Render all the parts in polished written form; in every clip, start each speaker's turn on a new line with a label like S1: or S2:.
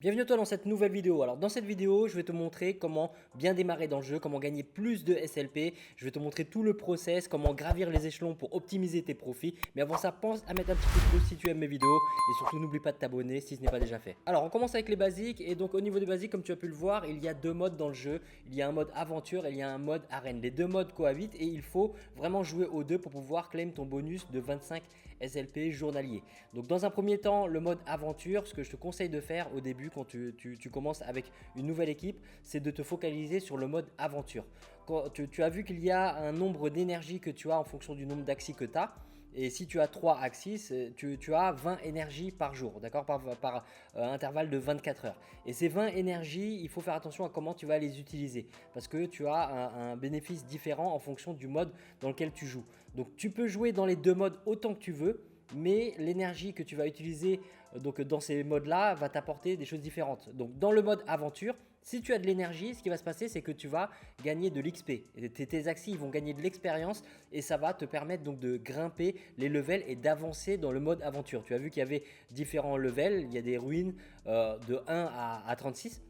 S1: Bienvenue à toi dans cette nouvelle vidéo. Alors dans cette vidéo, je vais te montrer comment bien démarrer dans le jeu, comment gagner plus de SLP. Je vais te montrer tout le process, comment gravir les échelons pour optimiser tes profits. Mais avant ça, pense à mettre un petit coup de pouce si tu aimes mes vidéos et surtout n'oublie pas de t'abonner si ce n'est pas déjà fait. Alors on commence avec les basiques et donc au niveau des basiques, comme tu as pu le voir, il y a deux modes dans le jeu. Il y a un mode aventure et il y a un mode arène. Les deux modes cohabitent et il faut vraiment jouer aux deux pour pouvoir claim ton bonus de 25 SLP journalier. Donc dans un premier temps, le mode aventure, ce que je te conseille de faire au début quand tu commences avec une nouvelle équipe, c'est de te focaliser sur le mode aventure. Quand tu as vu qu'il y a un nombre d'énergie que tu as en fonction du nombre d'axis que tu as. Et si tu as 3 axis, tu as 20 énergies par jour, d'accord, par intervalle de 24 heures. Et ces 20 énergies, il faut faire attention à comment tu vas les utiliser. Parce que tu as un bénéfice différent en fonction du mode dans lequel tu joues. Donc tu peux jouer dans les deux modes autant que tu veux, mais l'énergie que tu vas utiliser dans ces modes-là va t'apporter des choses différentes. Donc dans le mode aventure, si tu as de l'énergie, ce qui va se passer, c'est que tu vas gagner de l'XP. Tes axis vont gagner de l'expérience et ça va te permettre donc de grimper les levels et d'avancer dans le mode aventure. Tu as vu qu'il y avait différents levels, il y a des ruines de 1 à 36.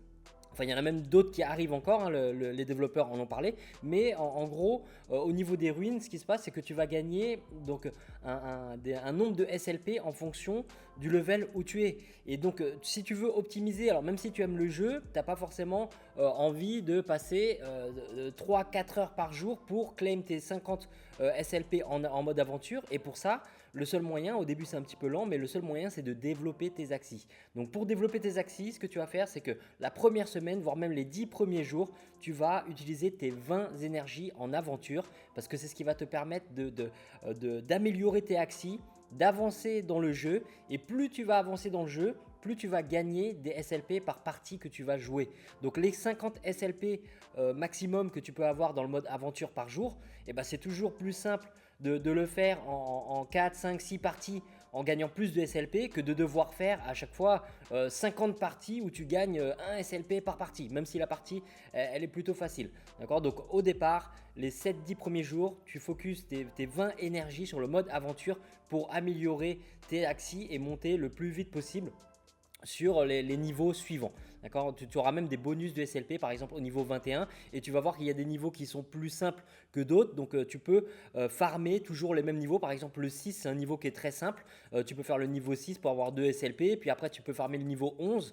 S1: Enfin, il y en a même d'autres qui arrivent encore, hein, les développeurs en ont parlé. Mais en gros, au niveau des ruines, ce qui se passe, c'est que tu vas gagner donc, un nombre de SLP en fonction du level où tu es. Et donc, si tu veux optimiser, alors même si tu aimes le jeu, tu n'as pas forcément envie de passer 3-4 heures par jour pour claim tes 50 SLP en mode aventure. Et pour ça, le seul moyen, au début c'est un petit peu lent, mais le seul moyen c'est de développer tes axis. Donc pour développer tes axis, ce que tu vas faire, c'est que la première semaine, voire même les 10 premiers jours, tu vas utiliser tes 20 énergies en aventure, parce que c'est ce qui va te permettre d'améliorer tes axis, d'avancer dans le jeu, et plus tu vas avancer dans le jeu, plus tu vas gagner des SLP par partie que tu vas jouer. Donc les 50 SLP maximum que tu peux avoir dans le mode aventure par jour, et ben c'est toujours plus simple de le faire en 4, 5, 6 parties en gagnant plus de SLP que de devoir faire à chaque fois 50 parties où tu gagnes 1 SLP par partie, même si la partie elle est plutôt facile. D'accord. Donc au départ, les 7-10 premiers jours, tu focuses tes 20 énergies sur le mode aventure pour améliorer tes axis et monter le plus vite possible sur les niveaux suivants. D'accord, tu auras même des bonus de SLP par exemple au niveau 21 et tu vas voir qu'il y a des niveaux qui sont plus simples que d'autres. Donc tu peux farmer toujours les mêmes niveaux. Par exemple le 6 c'est un niveau qui est très simple. Tu peux faire le niveau 6 pour avoir 2 SLP. Puis après tu peux farmer le niveau 11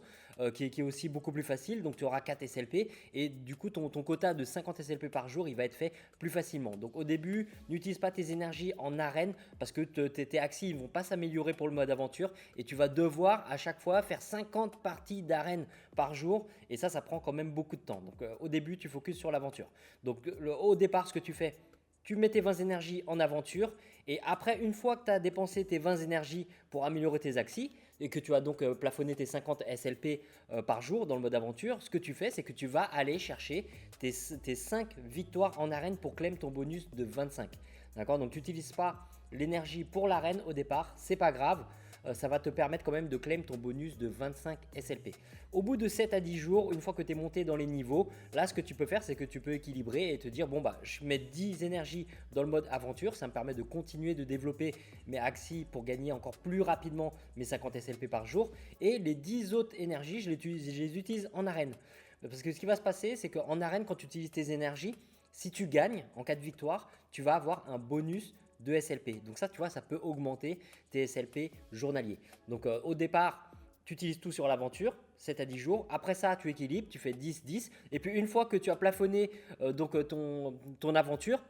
S1: qui est aussi beaucoup plus facile. Donc tu auras 4 SLP et du coup ton quota de 50 SLP par jour il va être fait plus facilement. Donc au début n'utilise pas tes énergies en arène parce que tes axis ne vont pas s'améliorer pour le mode aventure et tu vas devoir à chaque fois faire 50 parties d'arène par jour et ça prend quand même beaucoup de temps. Donc au début tu focuses sur l'aventure. Donc au départ ce que tu fais, tu mets tes 20 énergies en aventure et après une fois que tu as dépensé tes 20 énergies pour améliorer tes axis et que tu as donc plafonné tes 50 SLP par jour dans le mode aventure, ce que tu fais c'est que tu vas aller chercher tes 5 victoires en arène pour claim ton bonus de 25. D'accord, donc tu n'utilises pas l'énergie pour l'arène au départ, c'est pas grave. Ça va te permettre quand même de claim ton bonus de 25 SLP. Au bout de 7 à 10 jours, une fois que tu es monté dans les niveaux, là ce que tu peux faire c'est que tu peux équilibrer et te dire bon bah je mets 10 énergies dans le mode aventure, ça me permet de continuer de développer mes axis pour gagner encore plus rapidement mes 50 SLP par jour et les 10 autres énergies je les utilise en arène. Parce que ce qui va se passer c'est qu'en arène quand tu utilises tes énergies, si tu gagnes en cas de victoire, tu vas avoir un bonus de SLP. Donc ça, tu vois, ça peut augmenter tes SLP journaliers. Donc au départ, tu utilises tout sur l'aventure, 7 à 10 jours. Après ça, tu équilibres, tu fais 10-10. Et puis une fois que tu as plafonné ton aventure,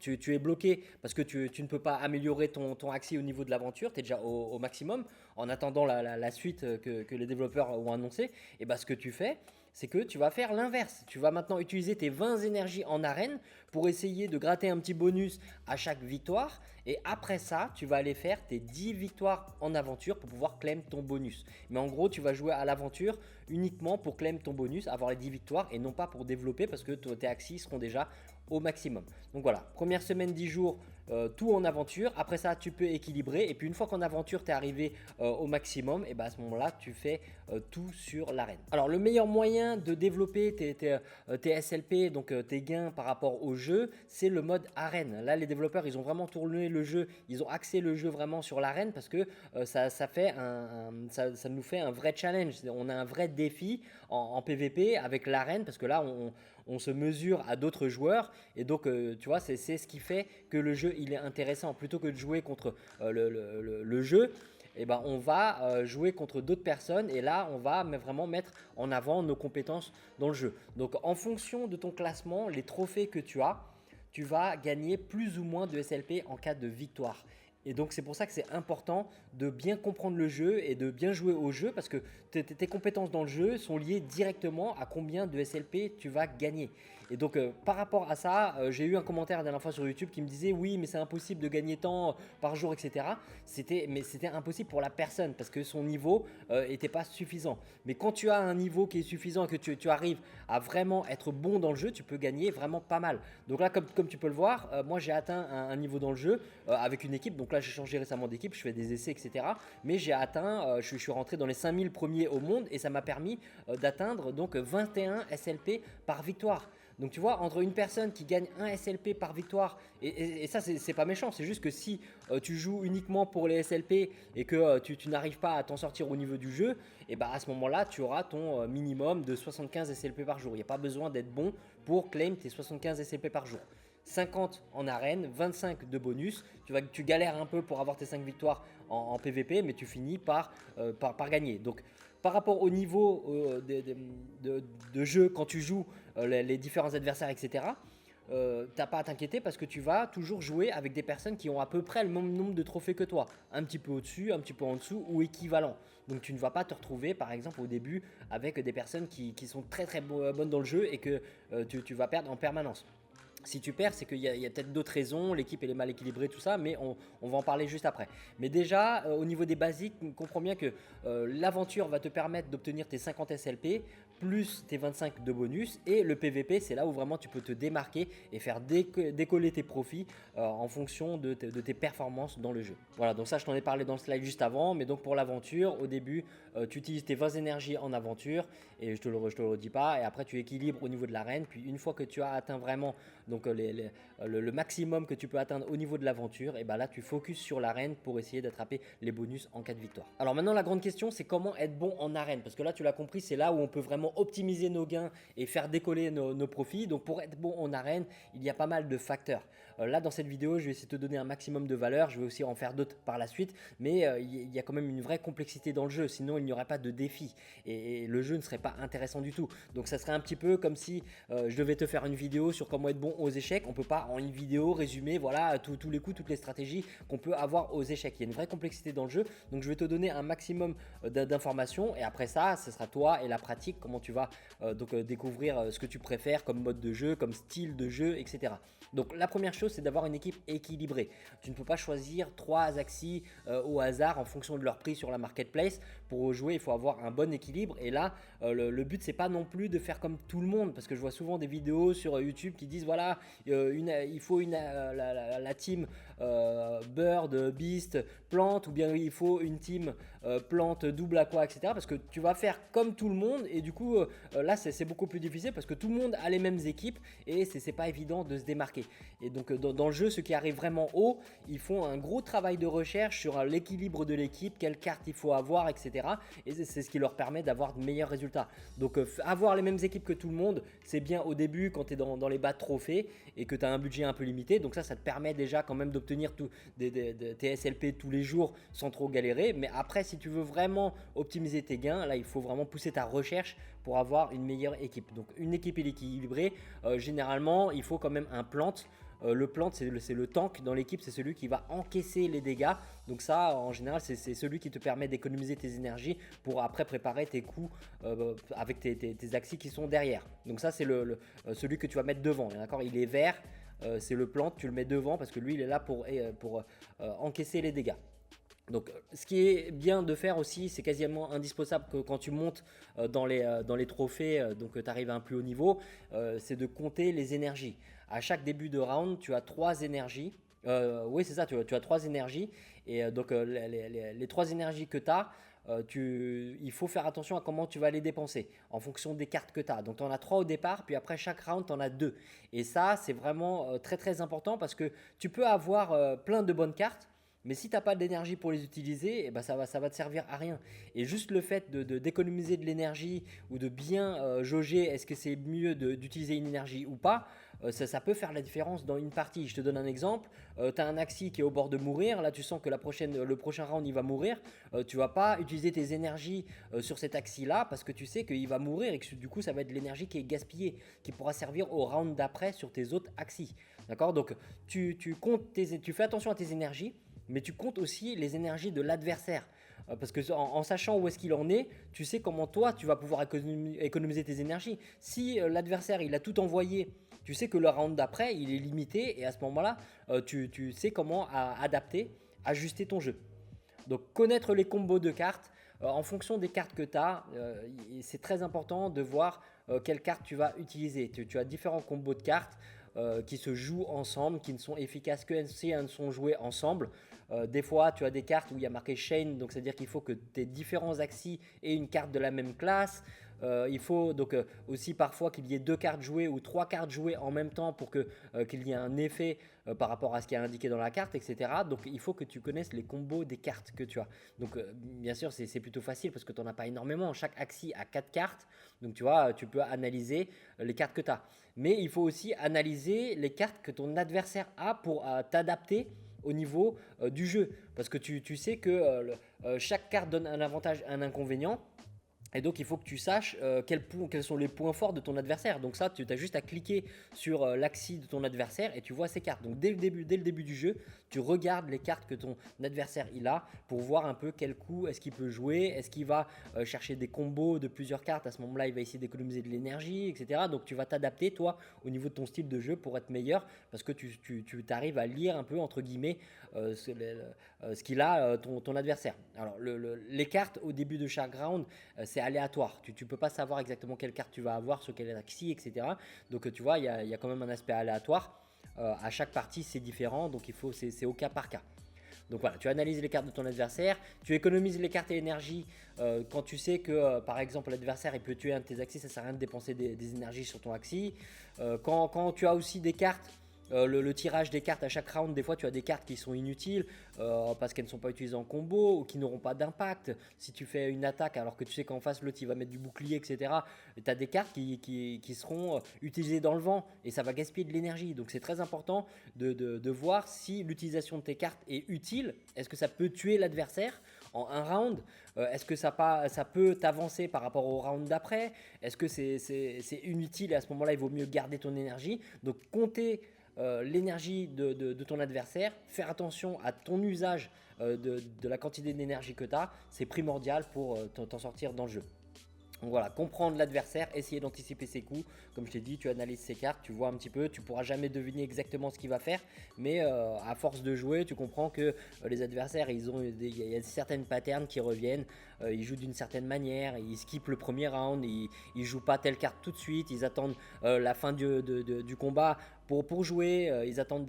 S1: tu es bloqué parce que tu ne peux pas améliorer ton axis au niveau de l'aventure, tu es déjà au maximum en attendant la suite que les développeurs ont annoncé. Et bah, ce que tu fais, c'est que tu vas faire l'inverse. Tu vas maintenant utiliser tes 20 énergies en arène pour essayer de gratter un petit bonus à chaque victoire. Et après ça, tu vas aller faire tes 10 victoires en aventure pour pouvoir claim ton bonus. Mais en gros, tu vas jouer à l'aventure uniquement pour claim ton bonus, avoir les 10 victoires et non pas pour développer parce que tes axis seront déjà au maximum. Donc voilà, première semaine 10 jours, tout en aventure. Après ça, tu peux équilibrer. Et puis une fois qu'en aventure, tu es arrivé au maximum, et bah à ce moment-là, tu fais tout sur l'arène. Alors le meilleur moyen de développer tes SLP, donc tes gains par rapport au jeu, c'est le mode arène. Là, les développeurs, ils ont vraiment tourné le jeu, ils ont axé le jeu vraiment sur l'arène parce que ça nous fait un vrai challenge. On a un vrai défi en PvP avec l'arène parce que là, on se mesure à d'autres joueurs et donc tu vois c'est ce qui fait que le jeu il est intéressant plutôt que de jouer contre le jeu. Et ben, on va jouer contre d'autres personnes et là on va vraiment mettre en avant nos compétences dans le jeu. Donc en fonction de ton classement, les trophées que tu as, tu vas gagner plus ou moins de SLP en cas de victoire. Et donc c'est pour ça que c'est important de bien comprendre le jeu et de bien jouer au jeu parce que tes compétences dans le jeu sont liées directement à combien de SLP tu vas gagner. Et donc par rapport à ça, j'ai eu un commentaire la dernière fois sur YouTube qui me disait oui mais c'est impossible de gagner tant par jour, etc. Mais c'était impossible pour la personne parce que son niveau n'était pas suffisant. Mais quand tu as un niveau qui est suffisant et que tu arrives à vraiment être bon dans le jeu, tu peux gagner vraiment pas mal. Donc là comme tu peux le voir, moi j'ai atteint un niveau dans le jeu avec une équipe. Donc là j'ai changé récemment d'équipe, je fais des essais, etc. Mais j'ai atteint, je suis rentré dans les 5000 premiers au monde et ça m'a permis d'atteindre donc 21 SLP par victoire. Donc tu vois, entre une personne qui gagne un SLP par victoire, et ça c'est pas méchant, c'est juste que si tu joues uniquement pour les SLP et que tu n'arrives pas à t'en sortir au niveau du jeu, et bah à ce moment-là tu auras ton minimum de 75 SLP par jour. Il n'y a pas besoin d'être bon pour claim tes 75 SLP par jour. 50 en arène, 25 de bonus. Tu galères un peu pour avoir tes 5 victoires en PvP, mais tu finis par gagner. Donc par rapport au niveau de jeu quand tu joues les différents adversaires, etc., t'as pas à t'inquiéter parce que tu vas toujours jouer avec des personnes qui ont à peu près le même nombre de trophées que toi, un petit peu au-dessus, un petit peu en dessous ou équivalent. Donc tu ne vas pas te retrouver par exemple au début avec des personnes qui sont très très bonnes dans le jeu et que tu vas perdre en permanence. Si tu perds, c'est qu'il y a peut-être d'autres raisons, l'équipe elle est mal équilibrée, tout ça, mais on va en parler juste après. Mais déjà, au niveau des basiques, comprends bien que l'aventure va te permettre d'obtenir tes 50 SLP, plus tes 25 de bonus, et le PVP, c'est là où vraiment tu peux te démarquer et faire décoller tes profits en fonction de tes performances dans le jeu. Voilà, donc ça je t'en ai parlé dans le slide juste avant, mais donc pour l'aventure, au début, tu utilises tes 20 énergies en aventure, et je te le redis pas, et après tu équilibres au niveau de l'arène, puis une fois que tu as atteint vraiment donc le maximum que tu peux atteindre au niveau de l'aventure, et ben là tu focuses sur l'arène pour essayer d'attraper les bonus en cas de victoire. Alors maintenant la grande question c'est comment être bon en arène, parce que là tu l'as compris, c'est là où on peut vraiment optimiser nos gains et faire décoller nos profits. Donc pour être bon en arène, il y a pas mal de facteurs. Là dans cette vidéo je vais essayer de te donner un maximum de valeur, je vais aussi en faire d'autres par la suite, mais il y a quand même une vraie complexité dans le jeu, sinon il n'y aurait pas de défi et le jeu ne serait pas intéressant du tout. Donc ça serait un petit peu comme si je devais te faire une vidéo sur comment être bon aux échecs. On peut pas en une vidéo résumer voilà tous les coups, toutes les stratégies qu'on peut avoir aux échecs. Il y a une vraie complexité dans le jeu, donc je vais te donner un maximum d'informations et après ça ce sera toi et la pratique, comment tu vas découvrir ce que tu préfères comme mode de jeu, comme style de jeu, etc. Donc la première chose c'est d'avoir une équipe équilibrée. Tu ne peux pas choisir 3 axis au hasard en fonction de leur prix sur la marketplace. Pour jouer il faut avoir un bon équilibre et là le but c'est pas non plus de faire comme tout le monde, parce que je vois souvent des vidéos sur YouTube qui disent voilà il faut la team Bird, Beast, Plante, ou bien il faut une team Plante, double aqua, etc. Parce que tu vas faire comme tout le monde et du coup là c'est beaucoup plus difficile parce que tout le monde a les mêmes équipes et c'est pas évident de se démarquer. Et donc dans le jeu, ceux qui arrivent vraiment haut, ils font un gros travail de recherche sur l'équilibre de l'équipe, quelle carte il faut avoir, etc. Et c'est ce qui leur permet d'avoir de meilleurs résultats. Donc avoir les mêmes équipes que tout le monde, c'est bien au début quand tu es dans les bas de trophées et que tu as un budget un peu limité. Donc ça te permet déjà quand même d'obtenir tes SLP tous les jours sans trop galérer. Mais après, si tu veux vraiment optimiser tes gains, là il faut vraiment pousser ta recherche pour avoir une meilleure équipe. Donc une équipe équilibrée, généralement il faut quand même un plante. Le plante c'est le tank dans l'équipe, c'est celui qui va encaisser les dégâts. Donc ça en général c'est celui qui te permet d'économiser tes énergies pour après préparer tes coups avec tes axes qui sont derrière. Donc ça c'est celui que tu vas mettre devant, d'accord, il est vert, c'est le plante, tu le mets devant parce que lui il est là pour encaisser les dégâts. Donc ce qui est bien de faire aussi, c'est quasiment indispensable que quand tu montes dans les trophées, donc tu arrives à un plus haut niveau, c'est de compter les énergies. À chaque début de round, tu as 3 énergies Oui, c'est ça, tu as trois énergies. Et donc, les trois énergies que tu as, il faut faire attention à comment tu vas les dépenser en fonction des cartes que tu as. Donc, tu en as trois au départ, puis après chaque round, tu en as deux. Et ça, c'est vraiment très très important parce que tu peux avoir plein de bonnes cartes. Mais si tu n'as pas d'énergie pour les utiliser, eh ben ça va te servir à rien. Et juste le fait d'économiser de l'énergie ou de bien jauger, est-ce que c'est mieux d'utiliser une énergie ou pas, ça peut faire la différence dans une partie. Je te donne un exemple. Tu as un Axi qui est au bord de mourir. Là, tu sens que le prochain round, il va mourir. Tu vas pas utiliser tes énergies sur cet Axi-là parce que tu sais qu'il va mourir et que du coup, ça va être de l'énergie qui est gaspillée, qui pourra servir au round d'après sur tes autres Axis. D'accord. Donc, tu fais attention à tes énergies, mais tu comptes aussi les énergies de l'adversaire. Parce que en sachant où est-ce qu'il en est, tu sais comment toi tu vas pouvoir économiser tes énergies. Si l'adversaire il a tout envoyé, tu sais que le round d'après il est limité et à ce moment-là, tu sais comment adapter, ajuster ton jeu. Donc connaître les combos de cartes en fonction des cartes que tu as, c'est très important de voir quelle carte tu vas utiliser. Tu as différents combos de cartes qui se jouent ensemble, qui ne sont efficaces que si elles sont jouées ensemble. Des fois, tu as des cartes où il y a marqué chain, donc c'est-à-dire qu'il faut que tes différents axes aient une carte de la même classe. Il faut donc aussi parfois qu'il y ait deux cartes jouées ou trois cartes jouées en même temps pour qu'il y ait un effet par rapport à ce qui est indiqué dans la carte, etc. Donc il faut que tu connaisses les combos des cartes que tu as. Donc bien sûr, c'est plutôt facile parce que tu n'en as pas énormément. Chaque axis a 4 cartes. Donc tu vois, tu peux analyser les cartes que tu as. Mais il faut aussi analyser les cartes que ton adversaire a pour t'adapter au niveau du jeu. Parce que tu sais que chaque carte donne un avantage, un inconvénient. Et donc il faut que tu saches quels sont les points forts de ton adversaire. Donc ça, tu as juste à cliquer sur l'axis de ton adversaire et tu vois ses cartes. Donc dès le début du jeu, tu regardes les cartes que ton adversaire il a pour voir un peu quel coup est-ce qu'il peut jouer, est-ce qu'il va chercher des combos de plusieurs cartes. À ce moment-là, il va essayer d'économiser de l'énergie, etc. Donc tu vas t'adapter toi au niveau de ton style de jeu pour être meilleur parce que tu arrives à lire un peu entre guillemets ce qu'il a ton adversaire. Alors les cartes au début de chaque round, c'est aléatoire. Tu ne peux pas savoir exactement quelle carte tu vas avoir, sur quel axis, etc. Donc tu vois, il y a quand même un aspect aléatoire. À chaque partie, c'est différent, donc c'est au cas par cas. Donc voilà, tu analyses les cartes de ton adversaire, tu économises les cartes et énergie quand tu sais que par exemple l'adversaire il peut tuer un de tes axis, ça sert à rien de dépenser des énergies sur ton axis. Quand tu as aussi des cartes, le tirage des cartes à chaque round, des fois tu as des cartes qui sont inutiles parce qu'elles ne sont pas utilisées en combo ou qui n'auront pas d'impact. Si tu fais une attaque alors que tu sais qu'en face l'autre il va mettre du bouclier, etc., tu as des cartes qui seront utilisées dans le vent et ça va gaspiller de l'énergie. Donc c'est très important de voir si l'utilisation de tes cartes est utile. Est-ce que ça peut tuer l'adversaire en un round? Est-ce que ça peut t'avancer par rapport au round d'après? Est-ce que c'est inutile et à ce moment-là il vaut mieux garder ton énergie? Donc compter l'énergie de ton adversaire, faire attention à ton usage de la quantité d'énergie que tu as, c'est primordial pour t'en sortir dans le jeu. Donc voilà, comprendre l'adversaire, essayer d'anticiper ses coups. Comme je t'ai dit, tu analyses ses cartes, tu vois un petit peu, tu pourras jamais deviner exactement ce qu'il va faire, mais à force de jouer, tu comprends que les adversaires, il y a certaines patterns qui reviennent. Ils jouent d'une certaine manière, ils skippent le premier round, ils jouent pas telle carte tout de suite, ils attendent la fin du combat pour jouer, ils attendent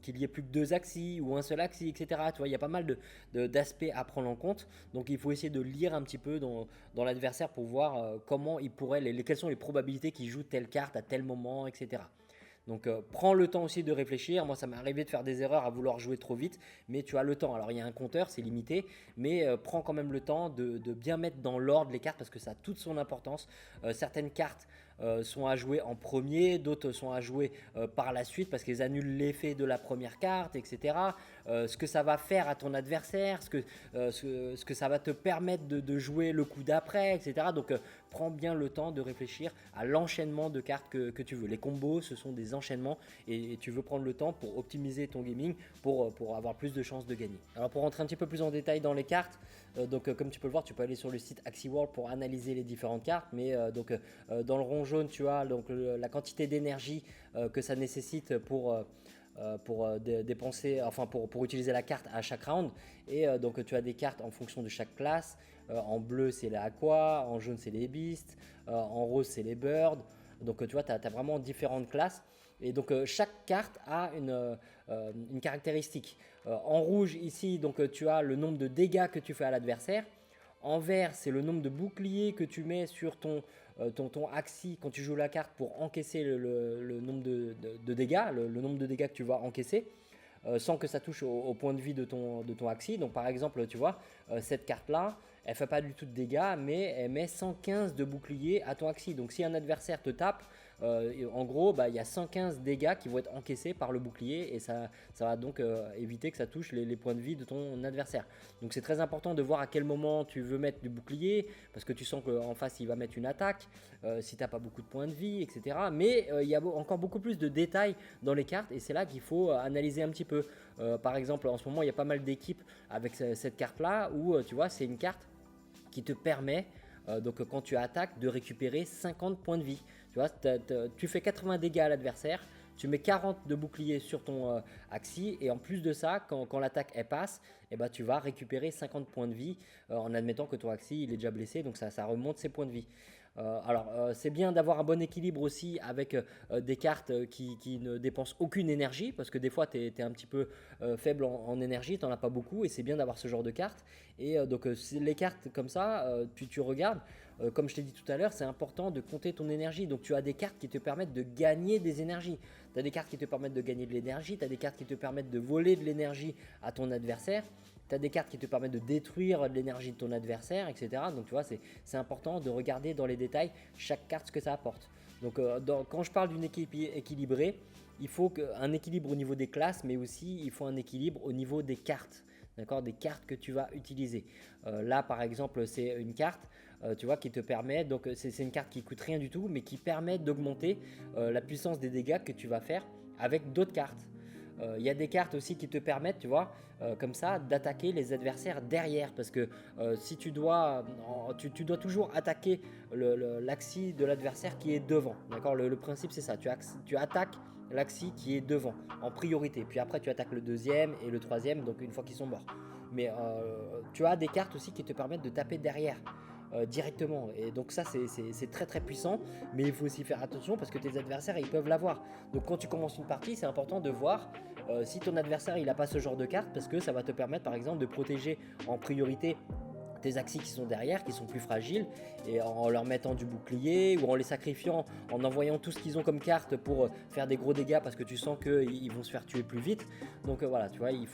S1: qu'il y ait plus que deux axis ou un seul axis, etc. Tu vois, il y a pas mal d'aspects à prendre en compte. Donc il faut essayer de lire un petit peu dans l'adversaire pour voir comment il pourrait, quelles sont les probabilités qu'il joue telle carte à tel moment, etc. Donc prends le temps aussi de réfléchir. Moi ça m'est arrivé de faire des erreurs à vouloir jouer trop vite, mais tu as le temps. Alors il y a un compteur, c'est limité, mais prends quand même le temps de bien mettre dans l'ordre les cartes parce que ça a toute son importance. Certaines cartes sont à jouer en premier, d'autres sont à jouer par la suite parce qu'elles annulent l'effet de la première carte, etc. Ce que ça va faire à ton adversaire, ce que ça va te permettre de jouer le coup d'après, etc. Donc prends bien le temps de réfléchir à l'enchaînement de cartes que tu veux. Les combos, ce sont des enchaînements et tu veux prendre le temps pour optimiser ton gaming pour avoir plus de chances de gagner. Alors pour rentrer un petit peu plus en détail dans les cartes, comme tu peux le voir, tu peux aller sur le site AxiWorld pour analyser les différentes cartes, mais dans le rond jaune, tu as donc la quantité d'énergie que ça nécessite pour dépenser, enfin pour utiliser la carte à chaque round. Et donc tu as des cartes en fonction de chaque classe. En bleu c'est les aqua, en jaune c'est les beasts, en rose c'est les birds. Donc tu vois, tu as vraiment différentes classes. Et donc chaque carte a une caractéristique. En rouge ici, donc tu as le nombre de dégâts que tu fais à l'adversaire. En vert, c'est le nombre de boucliers que tu mets sur ton axi quand tu joues la carte pour encaisser le nombre de dégâts, le nombre de dégâts que tu vas encaisser. Sans que ça touche au point de vie de ton axi. Donc par exemple, tu vois, cette carte-là, elle ne fait pas du tout de dégâts, mais elle met 115 de bouclier à ton axi. Donc si un adversaire te tape, en gros, il y a 115 dégâts qui vont être encaissés par le bouclier et ça va donc éviter que ça touche les points de vie de ton adversaire. Donc c'est très important de voir à quel moment tu veux mettre du bouclier parce que tu sens qu'en face il va mettre une attaque, si tu n'as pas beaucoup de points de vie, etc. Mais il y a encore beaucoup plus de détails dans les cartes et c'est là qu'il faut analyser un petit peu. Par exemple, en ce moment, il y a pas mal d'équipes avec cette carte-là où tu vois, c'est une carte qui te permet donc quand tu attaques de récupérer 50 points de vie. Tu vois, tu fais 80 dégâts à l'adversaire, tu mets 40 de bouclier sur ton axi et en plus de ça, quand l'attaque elle passe, tu vas récupérer 50 points de vie en admettant que ton axi il est déjà blessé, donc ça remonte ses points de vie. C'est bien d'avoir un bon équilibre aussi avec des cartes qui ne dépensent aucune énergie parce que des fois tu es un petit peu faible en énergie, tu n'en as pas beaucoup et c'est bien d'avoir ce genre de cartes. Et les cartes comme ça, tu regardes, comme je t'ai dit tout à l'heure, c'est important de compter ton énergie. Donc tu as des cartes qui te permettent de gagner des énergies. Tu as des cartes qui te permettent de gagner de l'énergie, tu as des cartes qui te permettent de voler de l'énergie à ton adversaire. Tu as des cartes qui te permettent de détruire de l'énergie de ton adversaire, etc. Donc tu vois, c'est important de regarder dans les détails chaque carte ce que ça apporte. Donc quand je parle d'une équipe équilibrée, il faut un équilibre au niveau des classes, mais aussi il faut un équilibre au niveau des cartes. D'accord, des cartes que tu vas utiliser. Là par exemple c'est une carte tu vois, qui te permet, donc c'est une carte qui coûte rien du tout, mais qui permet d'augmenter la puissance des dégâts que tu vas faire avec d'autres cartes. Il y a des cartes aussi qui te permettent, tu vois, comme ça, d'attaquer les adversaires derrière. Parce que si tu dois toujours attaquer l'axi de l'adversaire qui est devant. D'accord, le principe c'est ça, tu attaques l'axi qui est devant en priorité. Puis après tu attaques le deuxième et le troisième, donc une fois qu'ils sont morts. Mais tu as des cartes aussi qui te permettent de taper derrière. Directement et donc ça c'est très très puissant, mais il faut aussi faire attention parce que tes adversaires ils peuvent l'avoir. Donc quand tu commences une partie, c'est important de voir si ton adversaire il n'a pas ce genre de carte, parce que ça va te permettre par exemple de protéger en priorité tes axis qui sont derrière, qui sont plus fragiles, et en leur mettant du bouclier ou en les sacrifiant, en envoyant tout ce qu'ils ont comme carte pour faire des gros dégâts parce que tu sens qu'ils vont se faire tuer plus vite. Donc voilà, tu vois, il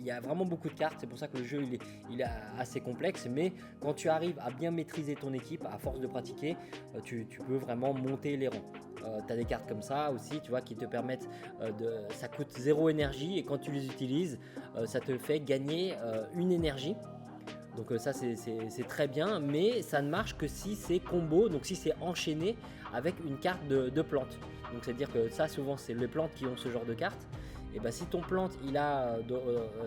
S1: y a vraiment beaucoup de cartes, c'est pour ça que le jeu il est assez complexe, mais quand tu arrives à bien maîtriser ton équipe, à force de pratiquer, tu peux vraiment monter les rangs. Tu as des cartes comme ça aussi, tu vois, qui te permettent ça coûte 0 énergie et quand tu les utilises, ça te fait gagner une énergie. Donc ça c'est très bien, mais ça ne marche que si c'est combo, donc si c'est enchaîné avec une carte de plante. Donc c'est à dire que ça souvent c'est les plantes qui ont ce genre de carte. Et bah si ton plante il a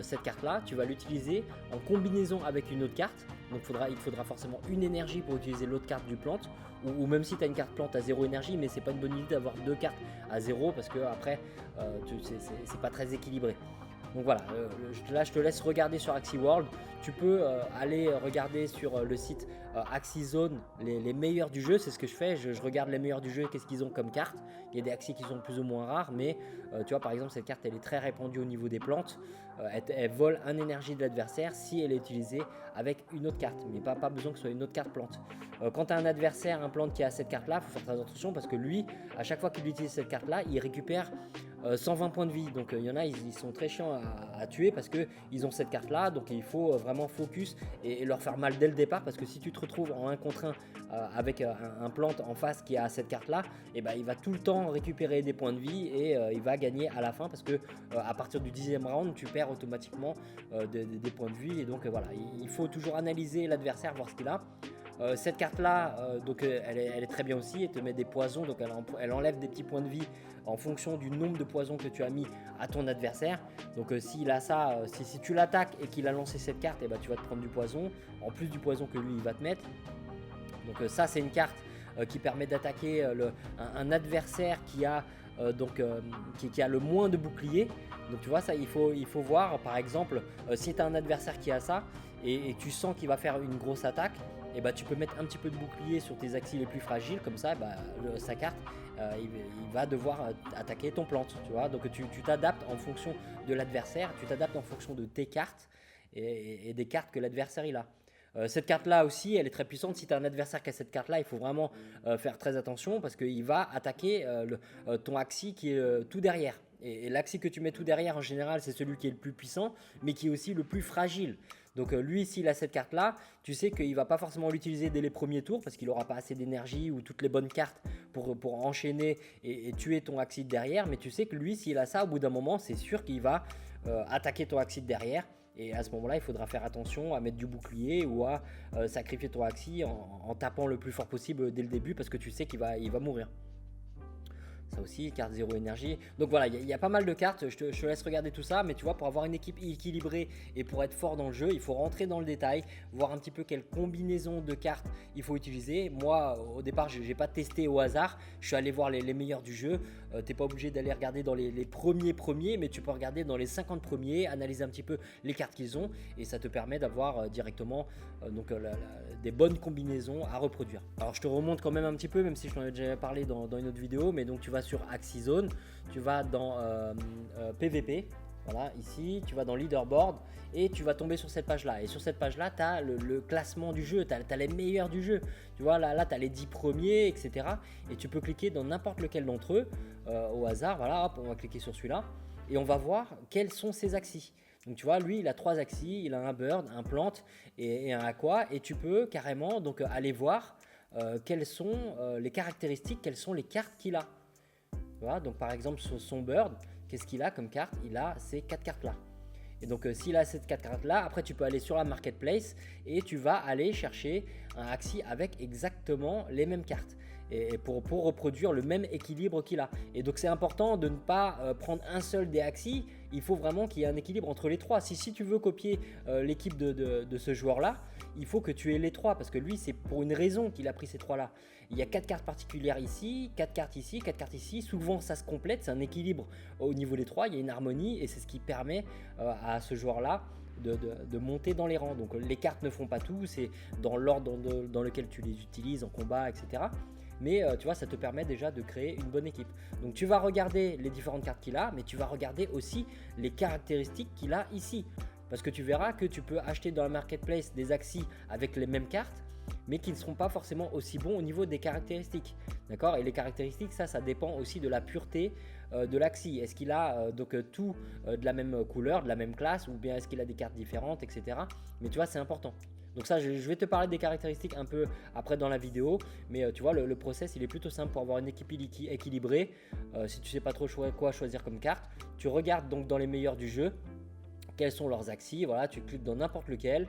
S1: cette carte là, tu vas l'utiliser en combinaison avec une autre carte. Donc il faudra forcément une énergie pour utiliser l'autre carte du plante. Ou même si tu as une carte plante à 0 énergie, mais c'est pas une bonne idée d'avoir deux cartes à 0 parce que après c'est pas très équilibré. Donc voilà, là je te laisse regarder sur Axie World. Tu peux aller regarder sur le site Axie Zone les meilleurs du jeu, c'est ce que je fais, je regarde les meilleurs du jeu, qu'est-ce qu'ils ont comme carte. Il y a des Axie qui sont plus ou moins rares, mais tu vois par exemple cette carte elle est très répandue au niveau des plantes. Elle vole un énergie de l'adversaire si elle est utilisée avec une autre carte, mais pas besoin que ce soit une autre carte plante. Quand tu as un adversaire, un plante qui a cette carte là, il faut faire très attention parce que lui, à chaque fois qu'il utilise cette carte là, il récupère 120 points de vie. Donc il y en a, ils sont très chiants à tuer parce qu'ils ont cette carte là, donc il faut vraiment focus et leur faire mal dès le départ, parce que si tu te retrouves en 1 contre 1 avec un plante en face qui a cette carte là, et il va tout le temps récupérer des points de vie et il va gagner à la fin parce que à partir du 10e round tu perds automatiquement des points de vie. Et donc voilà, il faut toujours analyser l'adversaire, voir ce qu'il a. Cette carte là elle est très bien aussi, elle te met des poisons, donc elle enlève des petits points de vie en fonction du nombre de poisons que tu as mis à ton adversaire. Donc s'il a ça, si tu l'attaques et qu'il a lancé cette carte, tu vas te prendre du poison en plus du poison que lui il va te mettre. Donc ça c'est une carte qui permet d'attaquer un adversaire qui a qui a le moins de boucliers. Donc tu vois, ça il faut voir par exemple si tu as un adversaire qui a ça et tu sens qu'il va faire une grosse attaque, tu peux mettre un petit peu de bouclier sur tes axes les plus fragiles, comme ça sa carte il va devoir attaquer ton plante, tu vois. Donc tu t'adaptes en fonction de l'adversaire, tu t'adaptes en fonction de tes cartes et des cartes que l'adversaire il a. Cette carte là aussi elle est très puissante. Si tu as un adversaire qui a cette carte là, il faut vraiment faire très attention parce qu'il va attaquer ton Axi qui est tout derrière. Et l'Axi que tu mets tout derrière en général c'est celui qui est le plus puissant mais qui est aussi le plus fragile. Donc lui s'il a cette carte là, tu sais qu'il va pas forcément l'utiliser dès les premiers tours parce qu'il n'aura pas assez d'énergie ou toutes les bonnes cartes pour enchaîner et tuer ton Axi derrière. Mais tu sais que lui s'il a ça, au bout d'un moment c'est sûr qu'il va attaquer ton Axi derrière. Et à ce moment-là, il faudra faire attention à mettre du bouclier ou à sacrifier ton Axi en tapant le plus fort possible dès le début parce que tu sais qu'il va mourir. Ça aussi, carte 0 énergie. Donc voilà, il y a pas mal de cartes. Je te laisse regarder tout ça. Mais tu vois, pour avoir une équipe équilibrée et pour être fort dans le jeu, il faut rentrer dans le détail, voir un petit peu quelle combinaison de cartes il faut utiliser. Moi, au départ, je n'ai pas testé au hasard. Je suis allé voir les meilleurs du jeu. Tu n'es pas obligé d'aller regarder dans les premiers, mais tu peux regarder dans les 50 premiers, analyser un petit peu les cartes qu'ils ont. Et ça te permet d'avoir directement des bonnes combinaisons à reproduire. Alors, je te remonte quand même un petit peu, même si je t'en ai déjà parlé dans une autre vidéo. Mais donc, tu vas sur AxiZone, tu vas dans PVP, voilà, ici, tu vas dans Leaderboard et tu vas tomber sur cette page-là. Et sur cette page-là, tu as le classement du jeu, tu as les meilleurs du jeu. Tu vois, là tu as les 10 premiers, etc. Et tu peux cliquer dans n'importe lequel d'entre eux au hasard. Voilà, hop, on va cliquer sur celui-là et on va voir quels sont ses axis. Donc tu vois, lui, il a 3 axis, il a un bird, un plante et un aqua. Et tu peux carrément donc aller voir quelles sont les caractéristiques, quelles sont les cartes qu'il a. Voilà, donc par exemple sur son bird, qu'est-ce qu'il a comme carte? Il a ces 4 cartes là. Et donc s'il a ces 4 cartes là, après tu peux aller sur la marketplace et tu vas aller chercher un Axi avec exactement les mêmes cartes. Et pour reproduire le même équilibre qu'il a. Et donc c'est important de ne pas prendre un seul des Axis. Il faut vraiment qu'il y ait un équilibre entre les trois. Si tu veux copier l'équipe de ce joueur là, il faut que tu aies les trois parce que lui c'est pour une raison qu'il a pris ces trois là. Il y a 4 cartes particulières ici, 4 cartes ici, 4 cartes ici. Souvent ça se complète, c'est un équilibre au niveau des trois. Il y a une harmonie et c'est ce qui permet à ce joueur là de monter dans les rangs. Donc les cartes ne font pas tout, c'est dans l'ordre dans lequel tu les utilises en combat, etc. Mais tu vois, ça te permet déjà de créer une bonne équipe. Donc tu vas regarder les différentes cartes qu'il a, mais tu vas regarder aussi les caractéristiques qu'il a ici. Parce que tu verras que tu peux acheter dans la marketplace des Axis avec les mêmes cartes, mais qui ne seront pas forcément aussi bons au niveau des caractéristiques. D'accord? Et les caractéristiques, ça dépend aussi de la pureté de l'Axi. Est-ce qu'il a tout de la même couleur, de la même classe, ou bien est-ce qu'il a des cartes différentes, etc. Mais tu vois, c'est important. Donc ça, je vais te parler des caractéristiques un peu après dans la vidéo, mais tu vois, le process, il est plutôt simple pour avoir une équipe équilibrée. Si tu sais pas trop quoi choisir comme carte, tu regardes donc dans les meilleurs du jeu, quels sont leurs Axis. Voilà, tu cliques dans n'importe lequel.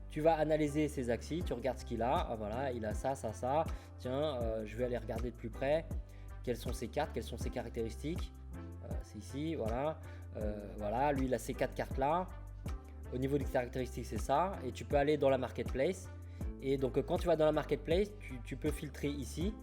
S1: Tu vas analyser ses Axis, tu regardes ce qu'il a. Ah, voilà, il a ça, ça, ça. Tiens, je vais aller regarder de plus près. Quelles sont ses cartes, quelles sont ses caractéristiques. C'est ici, voilà. Voilà, lui, il a ces 4 cartes là. Au niveau des caractéristiques, c'est ça. Et tu peux aller dans la marketplace. Et donc, quand tu vas dans la marketplace, tu peux filtrer ici.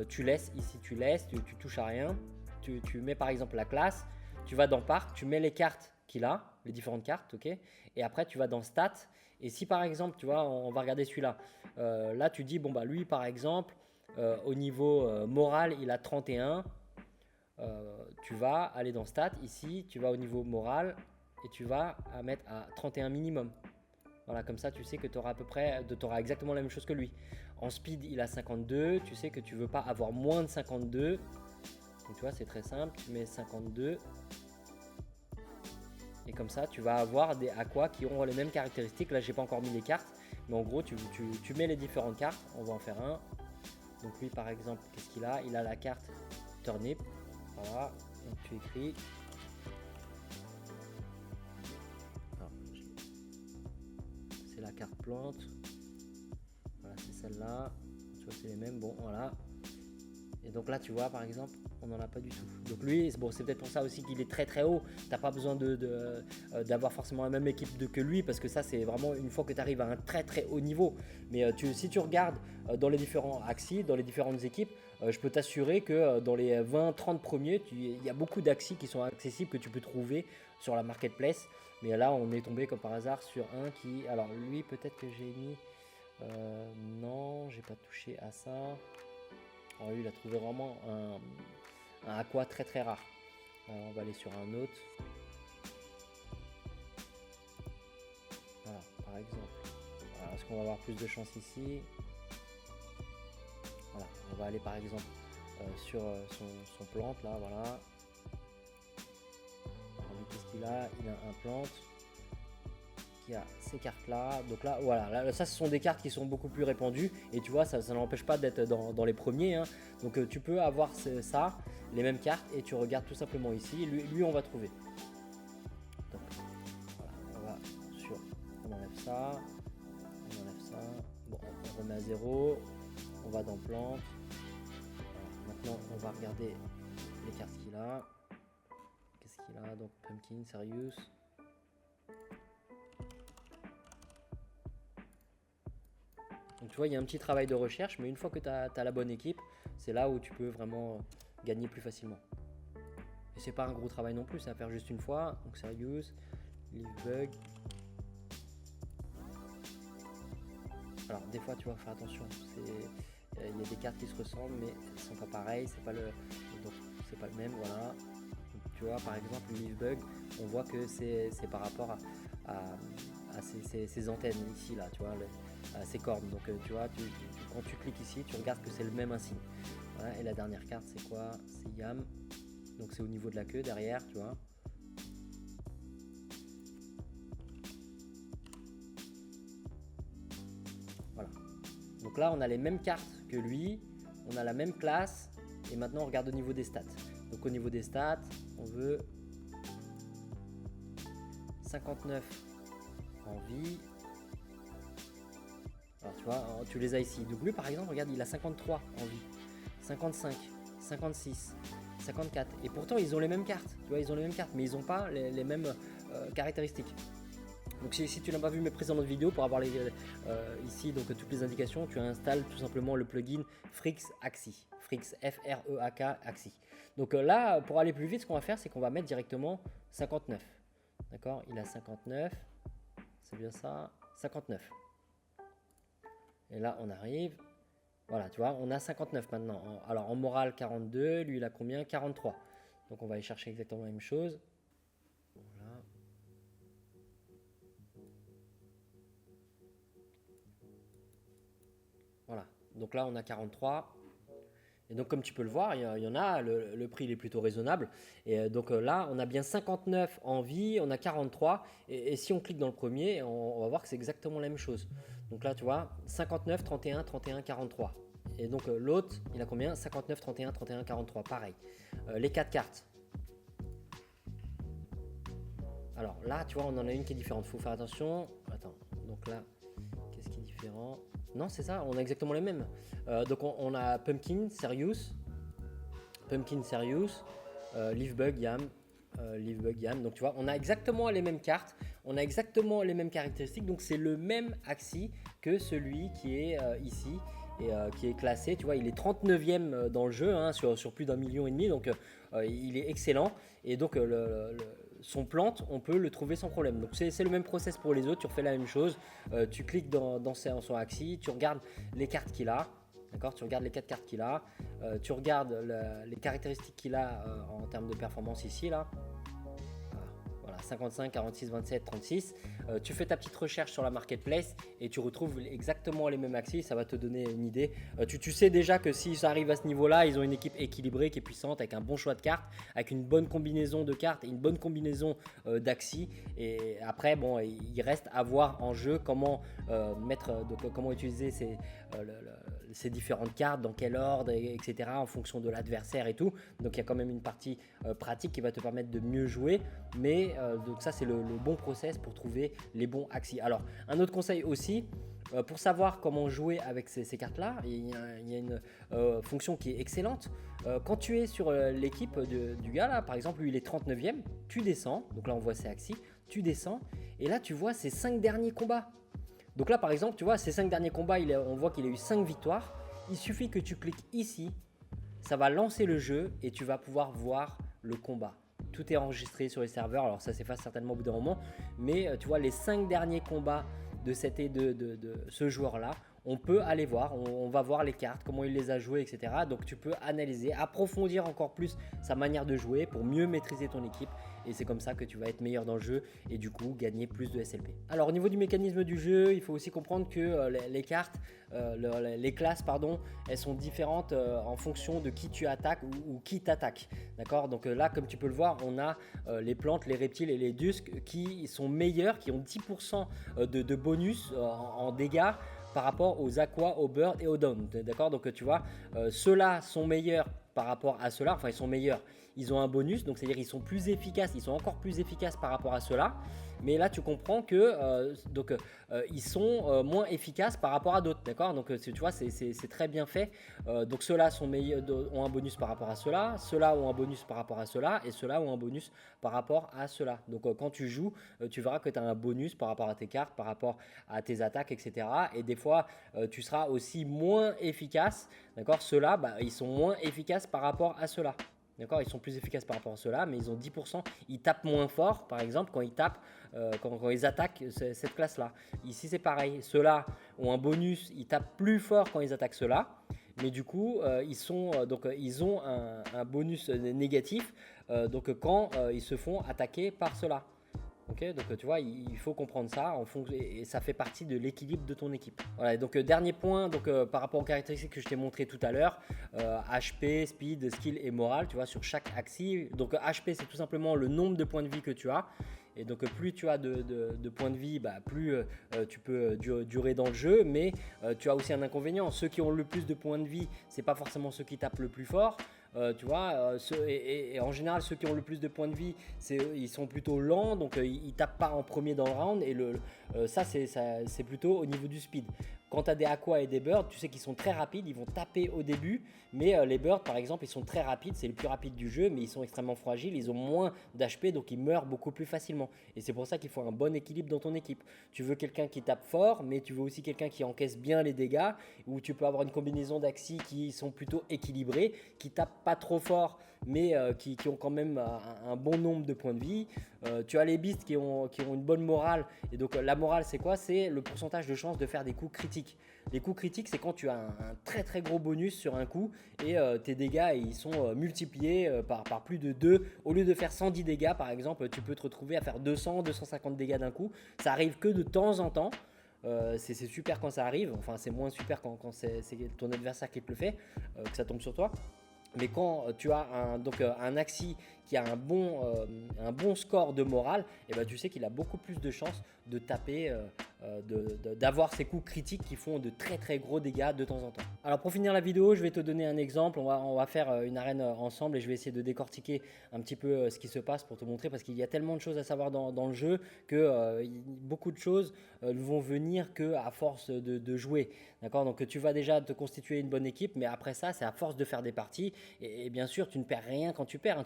S1: Tu laisses, ici, tu laisses, tu touches à rien. Tu mets par exemple la classe. Tu vas dans Parc, tu mets les cartes qu'il a, les différentes cartes, ok. Et après, tu vas dans Stats. Et si par exemple, tu vois, on va regarder celui-là. Là, tu dis, bon, bah lui, par exemple, au niveau moral, il a 31. Tu vas aller dans Stats. Ici, tu vas au niveau moral. Et tu vas mettre à 31 minimum. Voilà, comme ça, tu sais que tu auras à peu près, tu auras exactement la même chose que lui. En speed, il a 52. Tu sais que tu veux pas avoir moins de 52. Donc, tu vois, c'est très simple. Tu mets 52. Et comme ça, tu vas avoir des aquas qui auront les mêmes caractéristiques. Là, j'ai pas encore mis les cartes. Mais en gros, tu mets les différentes cartes. On va en faire un. Donc, lui, par exemple, qu'est-ce qu'il a? Il a la carte Turnip. Voilà. Donc, tu écris. La carte plante, voilà, c'est celle-là, tu vois, c'est les mêmes, bon, voilà. Et donc là, tu vois, par exemple, on n'en a pas du tout. Donc lui, bon, c'est peut-être pour ça aussi qu'il est très très haut. T'as pas besoin d'avoir forcément la même équipe que lui, parce que ça, c'est vraiment une fois que tu arrives à un très très haut niveau. Mais si tu regardes dans les différents Axis, dans les différentes équipes, je peux t'assurer que dans les 20-30 premiers, il y a beaucoup d'Axis qui sont accessibles, que tu peux trouver sur la marketplace. Mais là, on est tombé comme par hasard sur un qui... Alors lui, peut-être que j'ai mis... non, j'ai pas touché à ça. Alors lui, il a trouvé vraiment un aqua très très rare. Alors, on va aller sur un autre. Voilà, par exemple. Est-ce qu'on va avoir plus de chance ici? Voilà, on va aller par exemple sur son plante là, voilà. Alors lui, qu'est-ce qu'il a? Il a un plante qui a ces cartes là. Donc là, voilà, là, ça ce sont des cartes qui sont beaucoup plus répandues. Et tu vois, ça n'empêche pas d'être dans les premiers. Hein. Donc tu peux avoir ça, les mêmes cartes, et tu regardes tout simplement ici. Lui on va trouver. Donc voilà, on va sur. On enlève ça. On enlève ça. Bon, on remet à 0. On va dans plante. Voilà, maintenant, on va regarder les cartes qu'il a. Qu'est-ce qu'il a? Donc, Pumpkin, Serious. Donc, tu vois, il y a un petit travail de recherche, mais une fois que tu as la bonne équipe, c'est là où tu peux vraiment gagner plus facilement. Et c'est pas un gros travail non plus, c'est à faire juste une fois. Donc, Serious, Leave Bug. Alors, des fois, tu vas faire attention. Il y a des cartes qui se ressemblent, mais elles sont pas pareilles. C'est pas le même. Voilà. Donc, tu vois, par exemple, le Leaf Bug, on voit que c'est par rapport à ces antennes ici, là, tu vois, à ces cornes. Donc, tu vois, quand tu cliques ici, tu regardes que c'est le même insigne. Voilà. Et la dernière carte, c'est quoi? C'est Yam. Donc, c'est au niveau de la queue derrière, tu vois. Voilà. Donc là, on a les mêmes cartes que lui, on a la même classe, et maintenant on regarde au niveau des stats. Donc au niveau des stats, on veut 59 en vie. Alors tu vois, tu les as ici. Donc lui par exemple, regarde, il a 53 en vie, 55, 56, 54. Et pourtant ils ont les mêmes cartes, tu vois, ils ont les mêmes cartes, mais ils n'ont pas les mêmes caractéristiques. Donc si tu n'as pas vu mes précédentes vidéos, pour avoir ici donc toutes les indications, tu installes tout simplement le plugin Freaks Axi. Freaks, F-R-E-A-K Axi. Donc là, pour aller plus vite, ce qu'on va faire, c'est qu'on va mettre directement 59. D'accord? Il a 59. C'est bien ça? 59. Et là, on arrive. Voilà, tu vois, on a 59 maintenant. Alors en morale, 42. Lui, il a combien? 43. Donc on va aller chercher exactement la même chose. Voilà. Voilà, donc là on a 43. Et donc comme tu peux le voir, il y en a, le prix il est plutôt raisonnable. Et donc là on a bien 59 en vie, on a 43. Et si on clique dans le premier, on va voir que c'est exactement la même chose. Donc là tu vois, 59, 31, 31, 43. Et donc l'autre, il a combien? 59, 31, 31, 43, pareil. Les 4 cartes. Alors là tu vois, on en a une qui est différente, il faut faire attention. Attends, donc là, qu'est-ce qui est différent? Non, c'est ça, on a exactement les mêmes. Donc on a Pumpkin, Serious, Leaf Bug, Yam, Leaf Bug, Yam. Donc tu vois, on a exactement les mêmes cartes, on a exactement les mêmes caractéristiques. Donc c'est le même Axi que celui qui est ici et qui est classé. Tu vois, il est 39e dans le jeu, hein, sur plus d'1,5 million. Donc il est excellent. Et donc son plante, on peut le trouver sans problème. Donc c'est le même process pour les autres, tu refais la même chose. Tu cliques dans son Axi, tu regardes les cartes qu'il a. D'accord, tu regardes les 4 cartes qu'il a, tu regardes les caractéristiques qu'il a en termes de performance ici, là. Voilà, 55, 46, 27, 36. Tu fais ta petite recherche sur la marketplace et tu retrouves exactement les mêmes axes. Ça va te donner une idée. Tu sais déjà que si ça arrive à ce niveau-là, ils ont une équipe équilibrée qui est puissante, avec un bon choix de cartes, avec une bonne combinaison de cartes et une bonne combinaison d'axis. Et après, bon, il reste à voir en jeu comment comment utiliser ces différentes cartes, dans quel ordre, etc. en fonction de l'adversaire et tout. Donc il y a quand même une partie pratique qui va te permettre de mieux jouer. Mais donc ça c'est le bon process pour trouver les bons axis. Alors un autre conseil aussi, pour savoir comment jouer avec ces cartes là, il y a une fonction qui est excellente. Quand tu es sur l'équipe du gars là, par exemple lui il est 39e, tu descends, donc là on voit ses axis, tu descends et là tu vois ses 5 derniers combats. Donc là par exemple tu vois ces 5 derniers combats, on voit qu'il a eu 5 victoires. Il suffit que tu cliques ici, ça va lancer le jeu et tu vas pouvoir voir le combat. Tout est enregistré sur les serveurs, alors ça s'efface certainement au bout d'un moment, mais tu vois les 5 derniers combats de ce joueur là, on peut aller voir, on va voir les cartes, comment il les a jouées, etc. Donc tu peux analyser, approfondir encore plus sa manière de jouer pour mieux maîtriser ton équipe. Et c'est comme ça que tu vas être meilleur dans le jeu et du coup gagner plus de SLP. Alors au niveau du mécanisme du jeu, il faut aussi comprendre que les cartes, les classes pardon, elles sont différentes en fonction de qui tu attaques ou qui t'attaque. D'accord. Donc là, comme tu peux le voir, on a les plantes, les reptiles et les dusks qui sont meilleurs, qui ont 10% de bonus en dégâts par rapport aux aqua, aux bird et aux down. D'accord. Donc tu vois, ceux-là sont meilleurs par rapport à ceux-là, enfin ils sont meilleurs, ils ont un bonus, donc c'est-à-dire ils sont plus efficaces, ils sont encore plus efficaces par rapport à ceux-là, mais là tu comprends que ils sont moins efficaces par rapport à d'autres, d'accord. Donc tu vois, c'est très bien fait. Donc ceux-là sont meilleurs, ont un bonus par rapport à ceux-là, ceux-là ont un bonus par rapport à ceux-là, et ceux-là ont un bonus par rapport à ceux-là. Donc quand tu joues, tu verras que tu as un bonus par rapport à tes cartes, par rapport à tes attaques, etc. Et des fois, tu seras aussi moins efficace, d'accord. Ceux-là, ils sont moins efficaces par rapport à ceux-là. D'accord, ils sont plus efficaces par rapport à ceux-là, mais ils ont 10%. Ils tapent moins fort, par exemple, quand ils tapent, quand ils attaquent cette classe-là. Ici, c'est pareil. Ceux-là ont un bonus, ils tapent plus fort quand ils attaquent ceux-là. Mais du coup, ils ont un bonus négatif quand ils se font attaquer par ceux-là. Okay, donc tu vois, il faut comprendre ça et ça fait partie de l'équilibre de ton équipe. Voilà, donc dernier point, par rapport aux caractéristiques que je t'ai montré tout à l'heure, HP, speed, skill et morale, tu vois, sur chaque axis. Donc HP, c'est tout simplement le nombre de points de vie que tu as. Et donc plus tu as de points de vie, plus tu peux durer dans le jeu. Mais tu as aussi un inconvénient. Ceux qui ont le plus de points de vie, c'est pas forcément ceux qui tapent le plus fort. Tu vois, et en général, ceux qui ont le plus de points de vie, ils sont plutôt lents, donc ils tapent pas en premier dans le round. Et ça, c'est plutôt au niveau du speed. Quand tu as des aqua et des birds, tu sais qu'ils sont très rapides, ils vont taper au début, mais les birds par exemple, ils sont très rapides, c'est les plus rapides du jeu, mais ils sont extrêmement fragiles, ils ont moins d'HP, donc ils meurent beaucoup plus facilement. Et c'est pour ça qu'il faut un bon équilibre dans ton équipe. Tu veux quelqu'un qui tape fort, mais tu veux aussi quelqu'un qui encaisse bien les dégâts, ou tu peux avoir une combinaison d'axis qui sont plutôt équilibrés, qui tapent pas trop fort, mais qui ont quand même un bon nombre de points de vie. Tu as les beasts qui ont une bonne morale, et donc la morale c'est quoi? C'est le pourcentage de chance de faire des coups critiques. Les coups critiques, c'est quand tu as un très très gros bonus sur un coup et tes dégâts ils sont multipliés par plus de 2. Au lieu de faire 110 dégâts par exemple, tu peux te retrouver à faire 200, 250 dégâts d'un coup. Ça arrive que de temps en temps. C'est super quand ça arrive, enfin c'est moins super quand c'est ton adversaire qui te le fait, que ça tombe sur toi. Mais quand tu as un axi qui a un bon score de morale, et tu sais qu'il a beaucoup plus de chances de taper, d'avoir ces coups critiques qui font de très très gros dégâts de temps en temps. Alors pour finir la vidéo, je vais te donner un exemple. On va faire une arène ensemble et je vais essayer de décortiquer un petit peu ce qui se passe pour te montrer, parce qu'il y a tellement de choses à savoir dans le jeu que beaucoup de choses ne vont venir qu'à force de jouer. D'accord, donc tu vas déjà te constituer une bonne équipe, mais après ça, c'est à force de faire des parties. Et bien sûr, tu ne perds rien quand tu perds. Hein.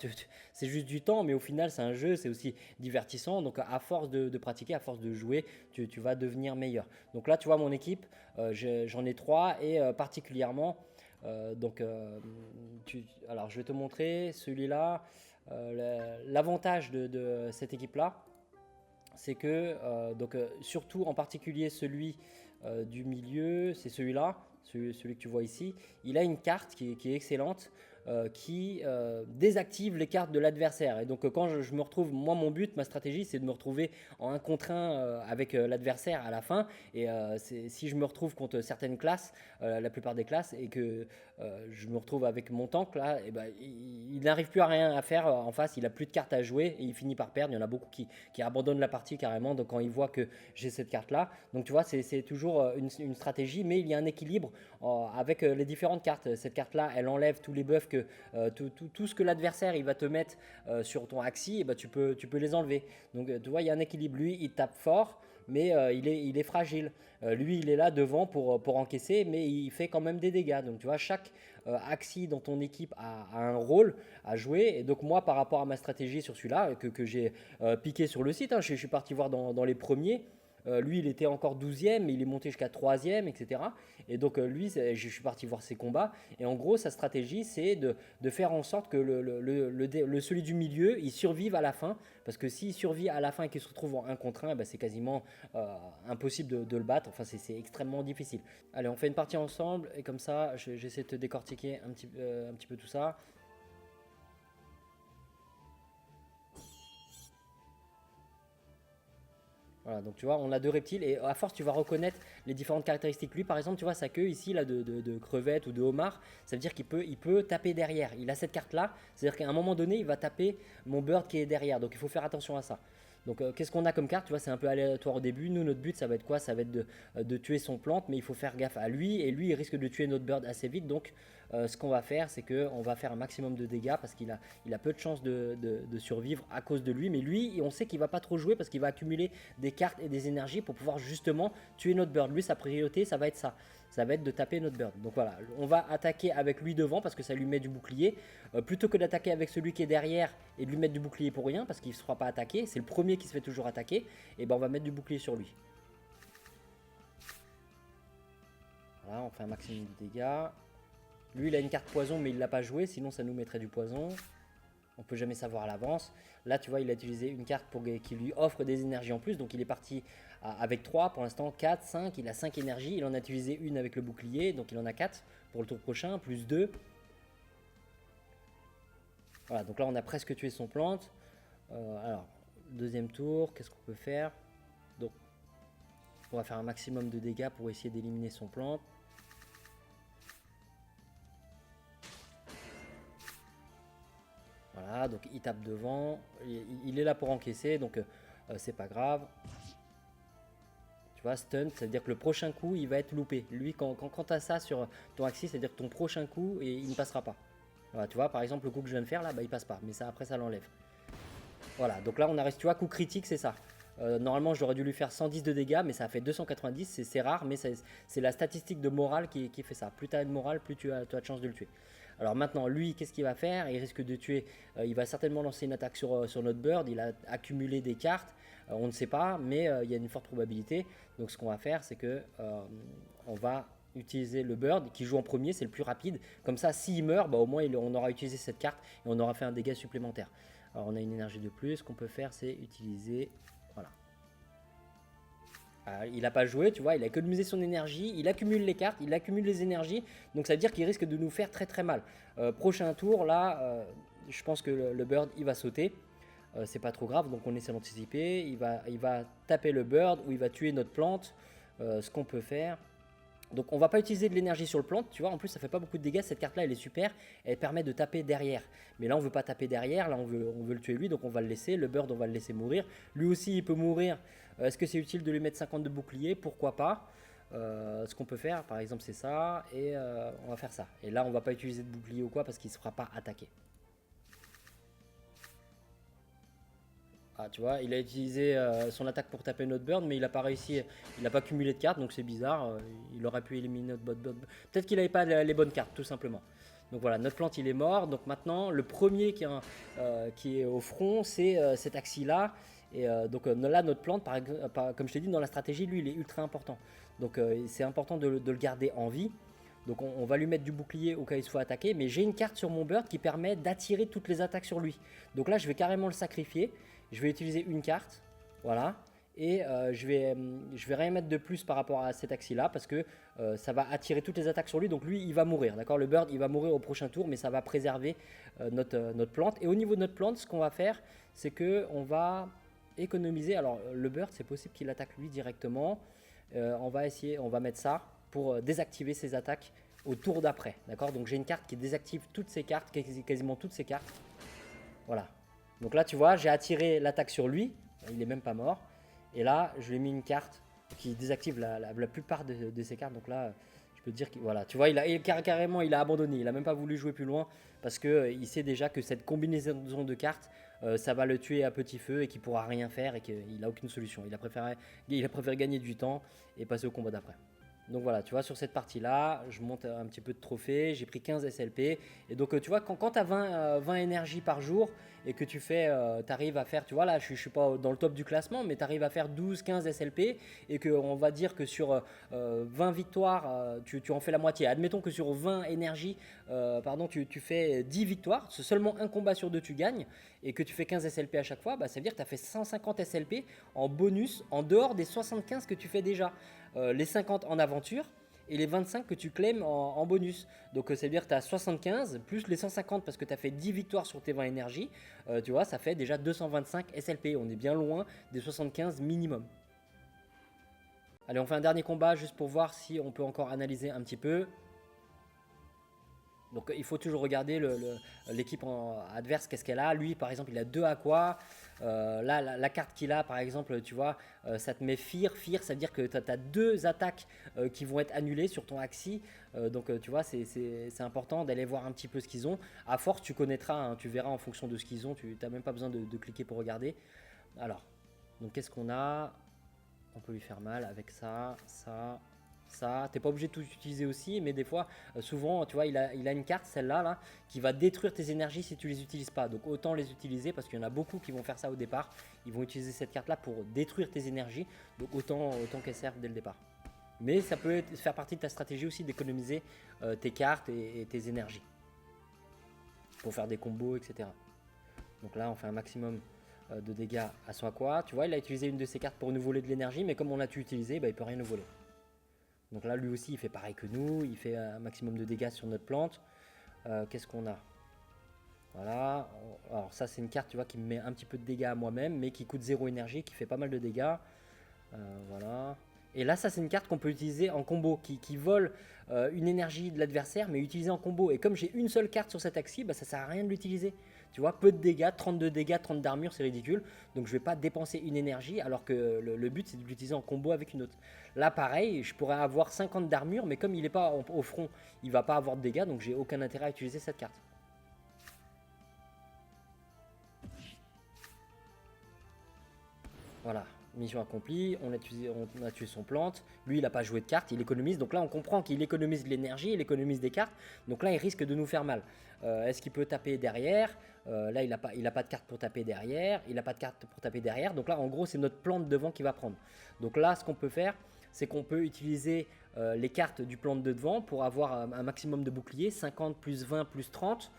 S1: C'est juste du temps, mais au final, c'est un jeu, c'est aussi divertissant. Donc à force de pratiquer, à force de jouer, tu vas devenir meilleur. Donc là, tu vois, mon équipe, j'en ai 3 et particulièrement, alors je vais te montrer celui-là. L'avantage de cette équipe-là, c'est que, surtout en particulier celui du milieu, c'est celui-là, celui que tu vois ici, il a une carte qui est excellente, qui désactive les cartes de l'adversaire. Et donc quand je me retrouve, moi mon but, ma stratégie, c'est de me retrouver en 1 contre 1 avec l'adversaire à la fin. Et si je me retrouve contre certaines classes, la plupart des classes, et que je me retrouve avec mon tank là, et il n'arrive plus à rien à faire en face, il a plus de cartes à jouer et il finit par perdre. Il y en a beaucoup qui abandonnent la partie carrément, donc quand il voit que j'ai cette carte là. Donc tu vois, c'est toujours une stratégie, mais il y a un équilibre avec les différentes cartes. Cette carte là, elle enlève tous les buffs que tout ce que l'adversaire il va te mettre sur ton axi, tu peux les enlever. Donc tu vois, il y a un équilibre. Lui il tape fort, mais il est fragile. Lui il est là devant pour encaisser, mais il fait quand même des dégâts. Donc tu vois, chaque axi dans ton équipe a un rôle à jouer. Et donc moi, par rapport à ma stratégie sur celui-là que j'ai piqué sur le site, hein, je suis parti voir dans les premiers. Lui, il était encore 12e, mais il est monté jusqu'à 3e, etc. Et donc, lui, je suis parti voir ses combats. Et en gros, sa stratégie, c'est de faire en sorte que celui du milieu, il survive à la fin. Parce que s'il survit à la fin et qu'il se retrouve en 1 contre 1, bah, c'est quasiment impossible de le battre. Enfin, c'est extrêmement difficile. Allez, on fait une partie ensemble. Et comme ça, j'essaie de te décortiquer un petit peu tout ça. Voilà, donc tu vois, on a 2 reptiles et à force, tu vas reconnaître les différentes caractéristiques. Lui, par exemple, tu vois, sa queue ici, là, de crevette ou de homard, ça veut dire il peut taper derrière. Il a cette carte-là, c'est-à-dire qu'à un moment donné, il va taper mon bird qui est derrière. Donc il faut faire attention à ça. Donc qu'est-ce qu'on a comme carte? Tu vois, c'est un peu aléatoire au début. Nous, notre but, ça va être quoi? Ça va être de tuer son plante, mais il faut faire gaffe à lui. Et lui, il risque de tuer notre bird assez vite. Donc ce qu'on va faire, c'est qu'on va faire un maximum de dégâts parce qu'il a peu de chances de survivre à cause de lui. Mais lui, on sait qu'il va pas trop jouer parce qu'il va accumuler des cartes et des énergies pour pouvoir justement tuer notre bird. Lui, sa priorité, ça va être ça. Ça va être de taper notre bird. Donc voilà, on va attaquer avec lui devant parce que ça lui met du bouclier. Plutôt que d'attaquer avec celui qui est derrière et de lui mettre du bouclier pour rien parce qu'il ne se fera pas attaquer. C'est le premier qui se fait toujours attaquer. Et ben on va mettre du bouclier sur lui. Voilà, on fait un maximum de dégâts. Lui, il a une carte poison, mais il ne l'a pas joué, sinon ça nous mettrait du poison. On peut jamais savoir à l'avance. Là, tu vois, il a utilisé une carte qui lui offre des énergies en plus. Donc, il est parti avec 3, pour l'instant 4, 5. Il a 5 énergies. Il en a utilisé une avec le bouclier. Donc, il en a 4 pour le tour prochain, plus 2. Voilà, donc là, on a presque tué son plante. Alors, deuxième tour, qu'est-ce qu'on peut faire? Donc, on va faire un maximum de dégâts pour essayer d'éliminer son plante. Voilà, donc il tape devant. Il est là pour encaisser, donc c'est pas grave. Tu vois, stun, ça veut dire que le prochain coup, il va être loupé. Lui, quand tu as ça sur ton axis, c'est-à-dire que ton prochain coup, il ne passera pas. Voilà, tu vois, par exemple, le coup que je viens de faire, là, bah, il passe pas. Mais ça, après, ça l'enlève. Voilà, donc là, on arrive, tu vois, coup critique, c'est ça. Normalement, j'aurais dû lui faire 110 de dégâts, mais ça a fait 290. C'est rare, mais c'est la statistique de morale qui fait ça. Plus tu as de morale, plus tu as de chance de le tuer. Alors maintenant, lui, qu'est-ce qu'il va faire? Il risque de tuer. Il va certainement lancer une attaque sur notre bird. Il a accumulé des cartes. On ne sait pas, mais il y a une forte probabilité. Donc ce qu'on va faire, c'est que on va utiliser le bird qui joue en premier, c'est le plus rapide. Comme ça, s'il meurt, bah, au moins on aura utilisé cette carte et on aura fait un dégât supplémentaire. Alors on a une énergie de plus. Ce qu'on peut faire, c'est utiliser. Voilà. Il n'a pas joué, tu vois, il a économisé son énergie, il accumule les cartes, il accumule les énergies, donc ça veut dire qu'il risque de nous faire très très mal. Prochain tour, là, je pense que le bird, il va sauter. C'est pas trop grave, donc on essaie d'anticiper. Il va taper le bird ou il va tuer notre plante. Ce qu'on peut faire. Donc on va pas utiliser de l'énergie sur le plante, tu vois, en plus ça fait pas beaucoup de dégâts, cette carte là elle est super, elle permet de taper derrière. Mais là on veut pas taper derrière, là on veut le tuer lui, donc on va le laisser, le bird on va le laisser mourir. Lui aussi il peut mourir, est-ce que c'est utile de lui mettre 50 de bouclier? Pourquoi pas. Ce qu'on peut faire par exemple c'est ça, et on va faire ça. Et là on va pas utiliser de bouclier ou quoi parce qu'il se fera pas attaquer. Ah, tu vois, il a utilisé son attaque pour taper notre bird, mais il n'a pas réussi, il n'a pas cumulé de cartes, donc c'est bizarre. Il aurait pu éliminer notre bird. Peut-être qu'il n'avait pas les bonnes cartes, tout simplement. Donc voilà, notre plante, il est mort. Donc maintenant, le premier qui est au front, c'est cet axis-là. Et donc là, notre plante, comme je t'ai dit, dans la stratégie, lui, il est ultra important. Donc c'est important de le garder en vie. Donc on va lui mettre du bouclier au cas où il se faut attaquer. Mais j'ai une carte sur mon bird qui permet d'attirer toutes les attaques sur lui. Donc là, je vais carrément le sacrifier. Je vais utiliser une carte, voilà, et je vais rien mettre de plus par rapport à cet axis-là parce que ça va attirer toutes les attaques sur lui, donc lui il va mourir, d'accord. Le bird il va mourir au prochain tour, mais ça va préserver notre plante. Et au niveau de notre plante, ce qu'on va faire, c'est que on va économiser. Alors le bird, c'est possible qu'il attaque lui directement. On va mettre ça pour désactiver ses attaques au tour d'après, d'accord. Donc j'ai une carte qui désactive toutes ces cartes, quasiment toutes ces cartes, voilà. Donc là, tu vois, j'ai attiré l'attaque sur lui. Il est même pas mort. Et là, je lui ai mis une carte qui désactive la plupart de ses cartes. Donc là, je peux te dire que voilà, tu vois, carrément, il a abandonné. Il a même pas voulu jouer plus loin parce que il sait déjà que cette combinaison de cartes, ça va le tuer à petit feu et qu'il pourra rien faire et qu'il a aucune solution. Il a préféré gagner du temps et passer au combat d'après. Donc voilà, tu vois, sur cette partie-là, je monte un petit peu de trophées, j'ai pris 15 SLP. Et donc, tu vois, quand tu as 20 énergies par jour et que tu arrives à faire, tu vois, là, je ne suis pas dans le top du classement, mais tu arrives à faire 12-15 SLP et qu'on va dire que sur 20 victoires, tu en fais la moitié. Admettons que sur 20 énergies, tu fais 10 victoires, c'est seulement un combat sur deux tu gagnes et que tu fais 15 SLP à chaque fois, bah, ça veut dire que tu as fait 150 SLP en bonus en dehors des 75 que tu fais déjà. Les 50 en aventure et les 25 que tu claimes en bonus. Donc ça veut dire que tu as 75 plus les 150 parce que tu as fait 10 victoires sur tes 20 énergies. Tu vois, ça fait déjà 225 SLP. On est bien loin des 75 minimum. Allez, on fait un dernier combat juste pour voir si on peut encore analyser un petit peu. Donc il faut toujours regarder l'équipe adverse, qu'est-ce qu'elle a. Lui, par exemple, il a 2 aqua. Là, la carte qu'il a, par exemple, tu vois, ça te met Fear. Fear, ça veut dire que tu as 2 attaques qui vont être annulées sur ton Axi. Donc tu vois, c'est important d'aller voir un petit peu ce qu'ils ont. À force, tu connaîtras, hein, tu verras en fonction de ce qu'ils ont. Tu n'as même pas besoin de cliquer pour regarder. Alors, donc qu'est-ce qu'on a? On peut lui faire mal avec ça, ça, ça. T'es pas obligé de tout utiliser aussi, mais des fois, souvent, tu vois, il a une carte, celle-là, là, qui va détruire tes énergies si tu les utilises pas. Donc autant les utiliser parce qu'il y en a beaucoup qui vont faire ça au départ. Ils vont utiliser cette carte-là pour détruire tes énergies. Donc autant qu'elle serve dès le départ. Mais ça peut faire partie de ta stratégie aussi d'économiser tes cartes et tes énergies pour faire des combos, etc. Donc là, on fait un maximum de dégâts à son aqua. Tu vois, il a utilisé une de ses cartes pour nous voler de l'énergie, mais comme on l'a tout utilisé, bah, il peut rien nous voler. Donc là, lui aussi, il fait pareil que nous. Il fait un maximum de dégâts sur notre plante. Qu'est-ce qu'on a? Voilà. Alors ça, c'est une carte, tu vois, qui me met un petit peu de dégâts à moi-même, mais qui coûte 0 énergie, qui fait pas mal de dégâts. Voilà. Et là, ça, c'est une carte qu'on peut utiliser en combo, qui vole une énergie de l'adversaire, mais utilisée en combo. Et comme j'ai une seule carte sur cet axi, bah, ça sert à rien de l'utiliser. Tu vois, peu de dégâts, 32 dégâts, 30 d'armure, c'est ridicule. Donc je vais pas dépenser une énergie, alors que le but, c'est de l'utiliser en combo avec une autre. Là, pareil, je pourrais avoir 50 d'armure, mais comme il n'est pas au front, il va pas avoir de dégâts, donc j'ai aucun intérêt à utiliser cette carte. Voilà, mission accomplie, on a tué son plante. Lui, il n'a pas joué de carte, il économise. Donc là, on comprend qu'il économise de l'énergie, il économise des cartes. Donc là, il risque de nous faire mal. Est-ce qu'il peut taper derrière? Là, il n'a pas de carte pour taper derrière. Il n'a pas de carte pour taper derrière. Donc là, en gros, c'est notre plante devant qui va prendre. Donc là, ce qu'on peut faire, c'est qu'on peut utiliser les cartes du plante de devant pour avoir un maximum de boucliers. 50 plus 20 plus 30.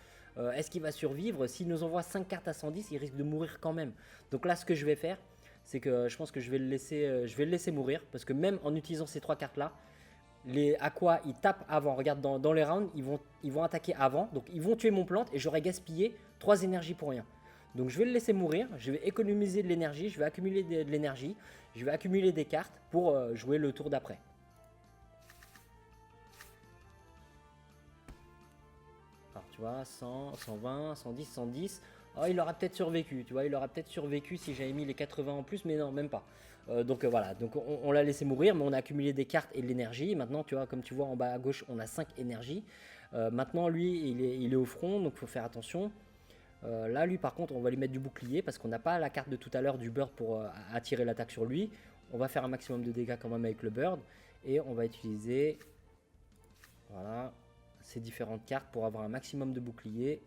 S1: Est-ce qu'il va survivre? S'il nous envoie 5 cartes à 110, il risque de mourir quand même. Donc là, ce que je vais faire, c'est que je pense que je vais le laisser mourir. Parce que même en utilisant ces 3 cartes-là, les aqua, ils tapent avant. Regarde, dans les rounds, ils vont attaquer avant. Donc ils vont tuer mon plante et j'aurais gaspillé 3 énergies pour rien. Donc je vais le laisser mourir. Je vais économiser de l'énergie. Je vais accumuler de l'énergie. Je vais accumuler des cartes pour jouer le tour d'après. Alors tu vois, 100, 120, 110, 110. Oh, il aura peut-être survécu, tu vois, il aura peut-être survécu si j'avais mis les 80 en plus, mais non, même pas. Donc voilà, donc on l'a laissé mourir, mais on a accumulé des cartes et de l'énergie. Maintenant, tu vois, comme tu vois en bas à gauche, on a 5 énergies. Maintenant, lui, il est au front, donc il faut faire attention. Là, lui, par contre, on va lui mettre du bouclier parce qu'on n'a pas la carte de tout à l'heure du bird pour attirer l'attaque sur lui. On va faire un maximum de dégâts quand même avec le bird. Et on va utiliser, voilà, ces différentes cartes pour avoir un maximum de bouclier.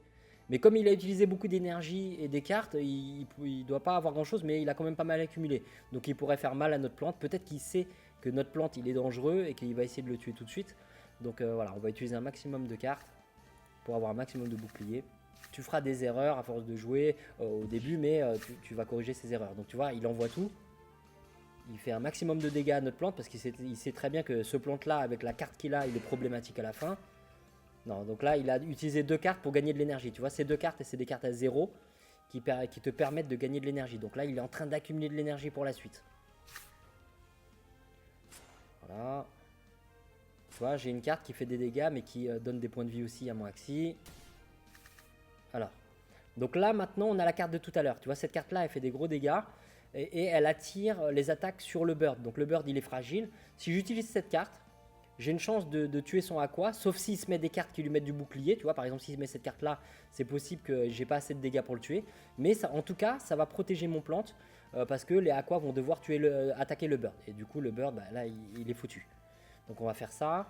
S1: Mais comme il a utilisé beaucoup d'énergie et des cartes, il ne doit pas avoir grand chose, mais il a quand même pas mal accumulé. Donc il pourrait faire mal à notre plante. Peut-être qu'il sait que notre plante il est dangereux et qu'il va essayer de le tuer tout de suite. Donc voilà, on va utiliser un maximum de cartes pour avoir un maximum de boucliers. Tu feras des erreurs à force de jouer au début, mais tu vas corriger ces erreurs. Donc tu vois, il envoie tout. Il fait un maximum de dégâts à notre plante parce qu'il sait très bien que ce plante là, avec la carte qu'il a, il est problématique à la fin. Non, donc là, il a utilisé 2 cartes pour gagner de l'énergie. Tu vois, ces 2 cartes, et c'est des cartes à 0 qui te permettent de gagner de l'énergie. Donc là, il est en train d'accumuler de l'énergie pour la suite. Voilà. Tu vois, j'ai une carte qui fait des dégâts, mais qui donne des points de vie aussi à mon Axi. Voilà. Donc là, maintenant, on a la carte de tout à l'heure. Tu vois, cette carte-là, elle fait des gros dégâts. Et elle attire les attaques sur le bird. Donc le bird, il est fragile. Si j'utilise cette carte, j'ai une chance de tuer son aqua, sauf s'il se met des cartes qui lui mettent du bouclier. Tu vois, par exemple, s'il se met cette carte-là, c'est possible que j'ai pas assez de dégâts pour le tuer. Mais ça, en tout cas, ça va protéger mon plante parce que les aquas vont devoir attaquer le bird. Et du coup, le bird, bah, là, il est foutu. Donc on va faire ça.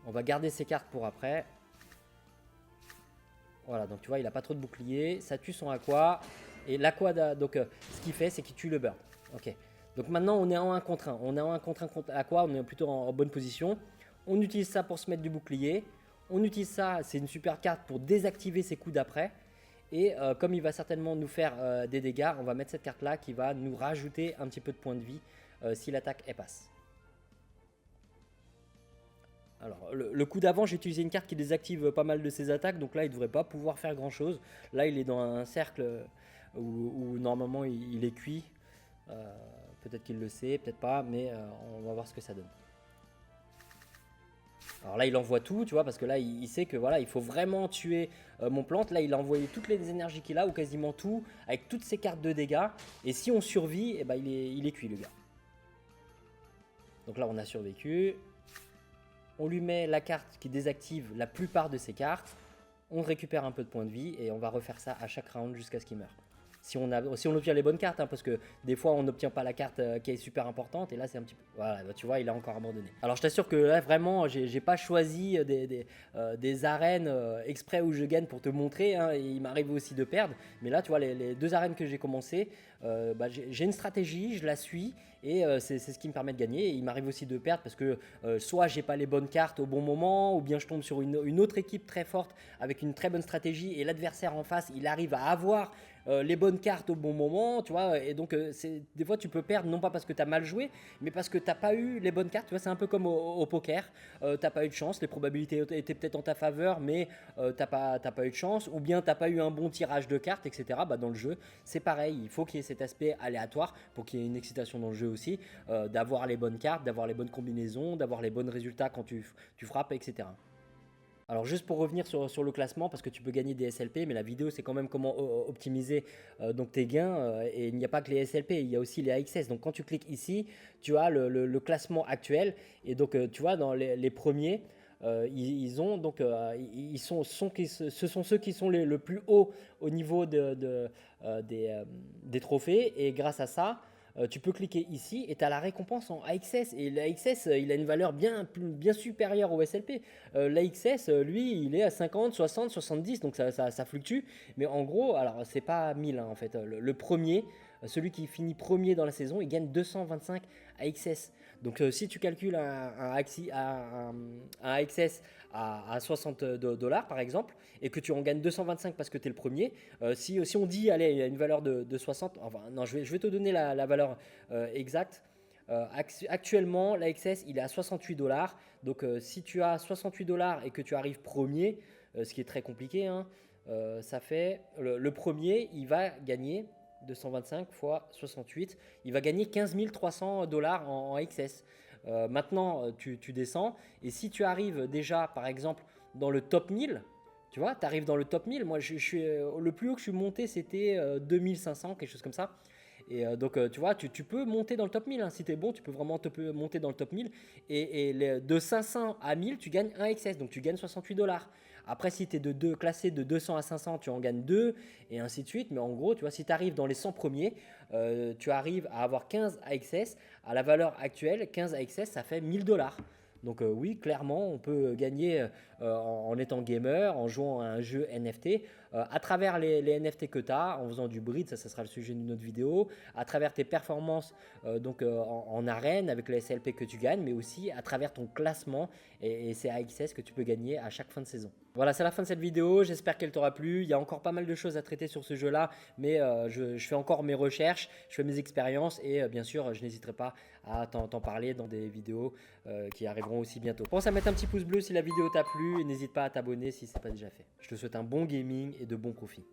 S1: On va garder ces cartes pour après. Voilà, donc tu vois, il n'a pas trop de bouclier. Ça tue son aqua. Et l'aqua, donc ce qu'il fait, c'est qu'il tue le bird. Ok. Donc maintenant, on est en 1 contre 1. On est en 1 contre 1 contre aqua. On est plutôt en bonne position. On utilise ça pour se mettre du bouclier. On utilise ça, c'est une super carte pour désactiver ses coups d'après. Et comme il va certainement nous faire des dégâts, on va mettre cette carte là qui va nous rajouter un petit peu de points de vie si l'attaque elle passe. Alors le coup d'avant, j'ai utilisé une carte qui désactive pas mal de ses attaques, donc là il ne devrait pas pouvoir faire grand chose. Là il est dans un cercle où normalement il est cuit. Peut-être qu'il le sait, peut-être pas, mais on va voir ce que ça donne. Alors là il envoie tout, tu vois, parce que là il sait que voilà, il faut vraiment tuer mon plante. Là il a envoyé toutes les énergies qu'il a, ou quasiment tout, avec toutes ses cartes de dégâts. Et si on survit, eh ben, il est cuit le gars. Donc là on a survécu. On lui met la carte qui désactive la plupart de ses cartes. On récupère un peu de points de vie et on va refaire ça à chaque round jusqu'à ce qu'il meure. Si on obtient les bonnes cartes, hein, parce que des fois on n'obtient pas la carte qui est super importante, et là c'est un petit peu... Voilà, bah, tu vois, il a encore abandonné. Alors je t'assure que là vraiment, j'ai pas choisi des arènes exprès où je gagne pour te montrer, hein, et il m'arrive aussi de perdre, mais là tu vois, les 2 arènes que j'ai commencé, bah, j'ai une stratégie, je la suis, et c'est ce qui me permet de gagner. Et il m'arrive aussi de perdre parce que soit j'ai pas les bonnes cartes au bon moment, ou bien je tombe sur une autre équipe très forte avec une très bonne stratégie, et l'adversaire en face, il arrive à avoir les bonnes cartes au bon moment, tu vois, et donc des fois tu peux perdre non pas parce que tu as mal joué, mais parce que tu n'as pas eu les bonnes cartes, tu vois, c'est un peu comme au poker, tu n'as pas eu de chance, les probabilités étaient peut-être en ta faveur, mais tu n'as pas eu de chance, ou bien tu n'as pas eu un bon tirage de cartes, etc. Bah, dans le jeu, c'est pareil, il faut qu'il y ait cet aspect aléatoire pour qu'il y ait une excitation dans le jeu aussi, d'avoir les bonnes cartes, d'avoir les bonnes combinaisons, d'avoir les bons résultats quand tu frappes, etc. Alors juste pour revenir sur le classement, parce que tu peux gagner des SLP, mais la vidéo c'est quand même comment optimiser donc tes gains, et il n'y a pas que les SLP, il y a aussi les AXS. Donc quand tu cliques ici, tu as le classement actuel, et donc tu vois dans les premiers, ils ont donc ce sont ceux qui sont le plus haut au niveau des trophées, et grâce à ça, tu peux cliquer ici et tu as la récompense en AXS. Et l'AXS, il a une valeur bien supérieure au SLP. L'AXS, lui, il est à 50, 60, 70, donc ça fluctue. Mais en gros, alors c'est pas 1000 hein, en fait. Le premier, celui qui finit premier dans la saison, il gagne 225 AXS. Donc si tu calcules un AXS à 60 dollars par exemple, et que tu en gagnes 225 parce que tu es le premier, si on dit, allez, il y a une valeur de 60, enfin non, je vais te donner la valeur exacte. Actuellement, l'AXS, il est à 68 dollars. Donc si tu as 68 dollars et que tu arrives premier, ce qui est très compliqué, hein, ça fait le premier, il va gagner 225 fois 68, il va gagner 15 300 dollars en AXS. Maintenant, tu descends, et si tu arrives déjà, par exemple, dans le top 1000, tu vois, tu arrives dans le top 1000, moi, le plus haut que je suis monté, c'était 2500, quelque chose comme ça. Et donc, tu vois, tu peux monter dans le top 1000, hein, si tu es bon, tu peux vraiment monter dans le top 1000. Et de 500 à 1000, tu gagnes un XS, donc tu gagnes 68 dollars. Après, si tu es classé de 200 à 500, tu en gagnes 2, et ainsi de suite. Mais en gros, tu vois, si tu arrives dans les 100 premiers, tu arrives à avoir 15 AXS. À la valeur actuelle, 15 AXS, ça fait 1000 dollars. Donc oui, clairement, on peut gagner en étant gamer, en jouant à un jeu NFT, à travers les NFT que tu as, en faisant du breed, ça sera le sujet d'une autre vidéo, à travers tes performances en arène, avec les SLP que tu gagnes, mais aussi à travers ton classement et ces AXS que tu peux gagner à chaque fin de saison. Voilà, c'est la fin de cette vidéo, j'espère qu'elle t'aura plu. Il y a encore pas mal de choses à traiter sur ce jeu-là, mais je fais encore mes recherches, je fais mes expériences, et bien sûr, je n'hésiterai pas à t'en parler dans des vidéos qui arriveront aussi bientôt. Pense à mettre un petit pouce bleu si la vidéo t'a plu, et n'hésite pas à t'abonner si ce n'est pas déjà fait. Je te souhaite un bon gaming et de bons profits.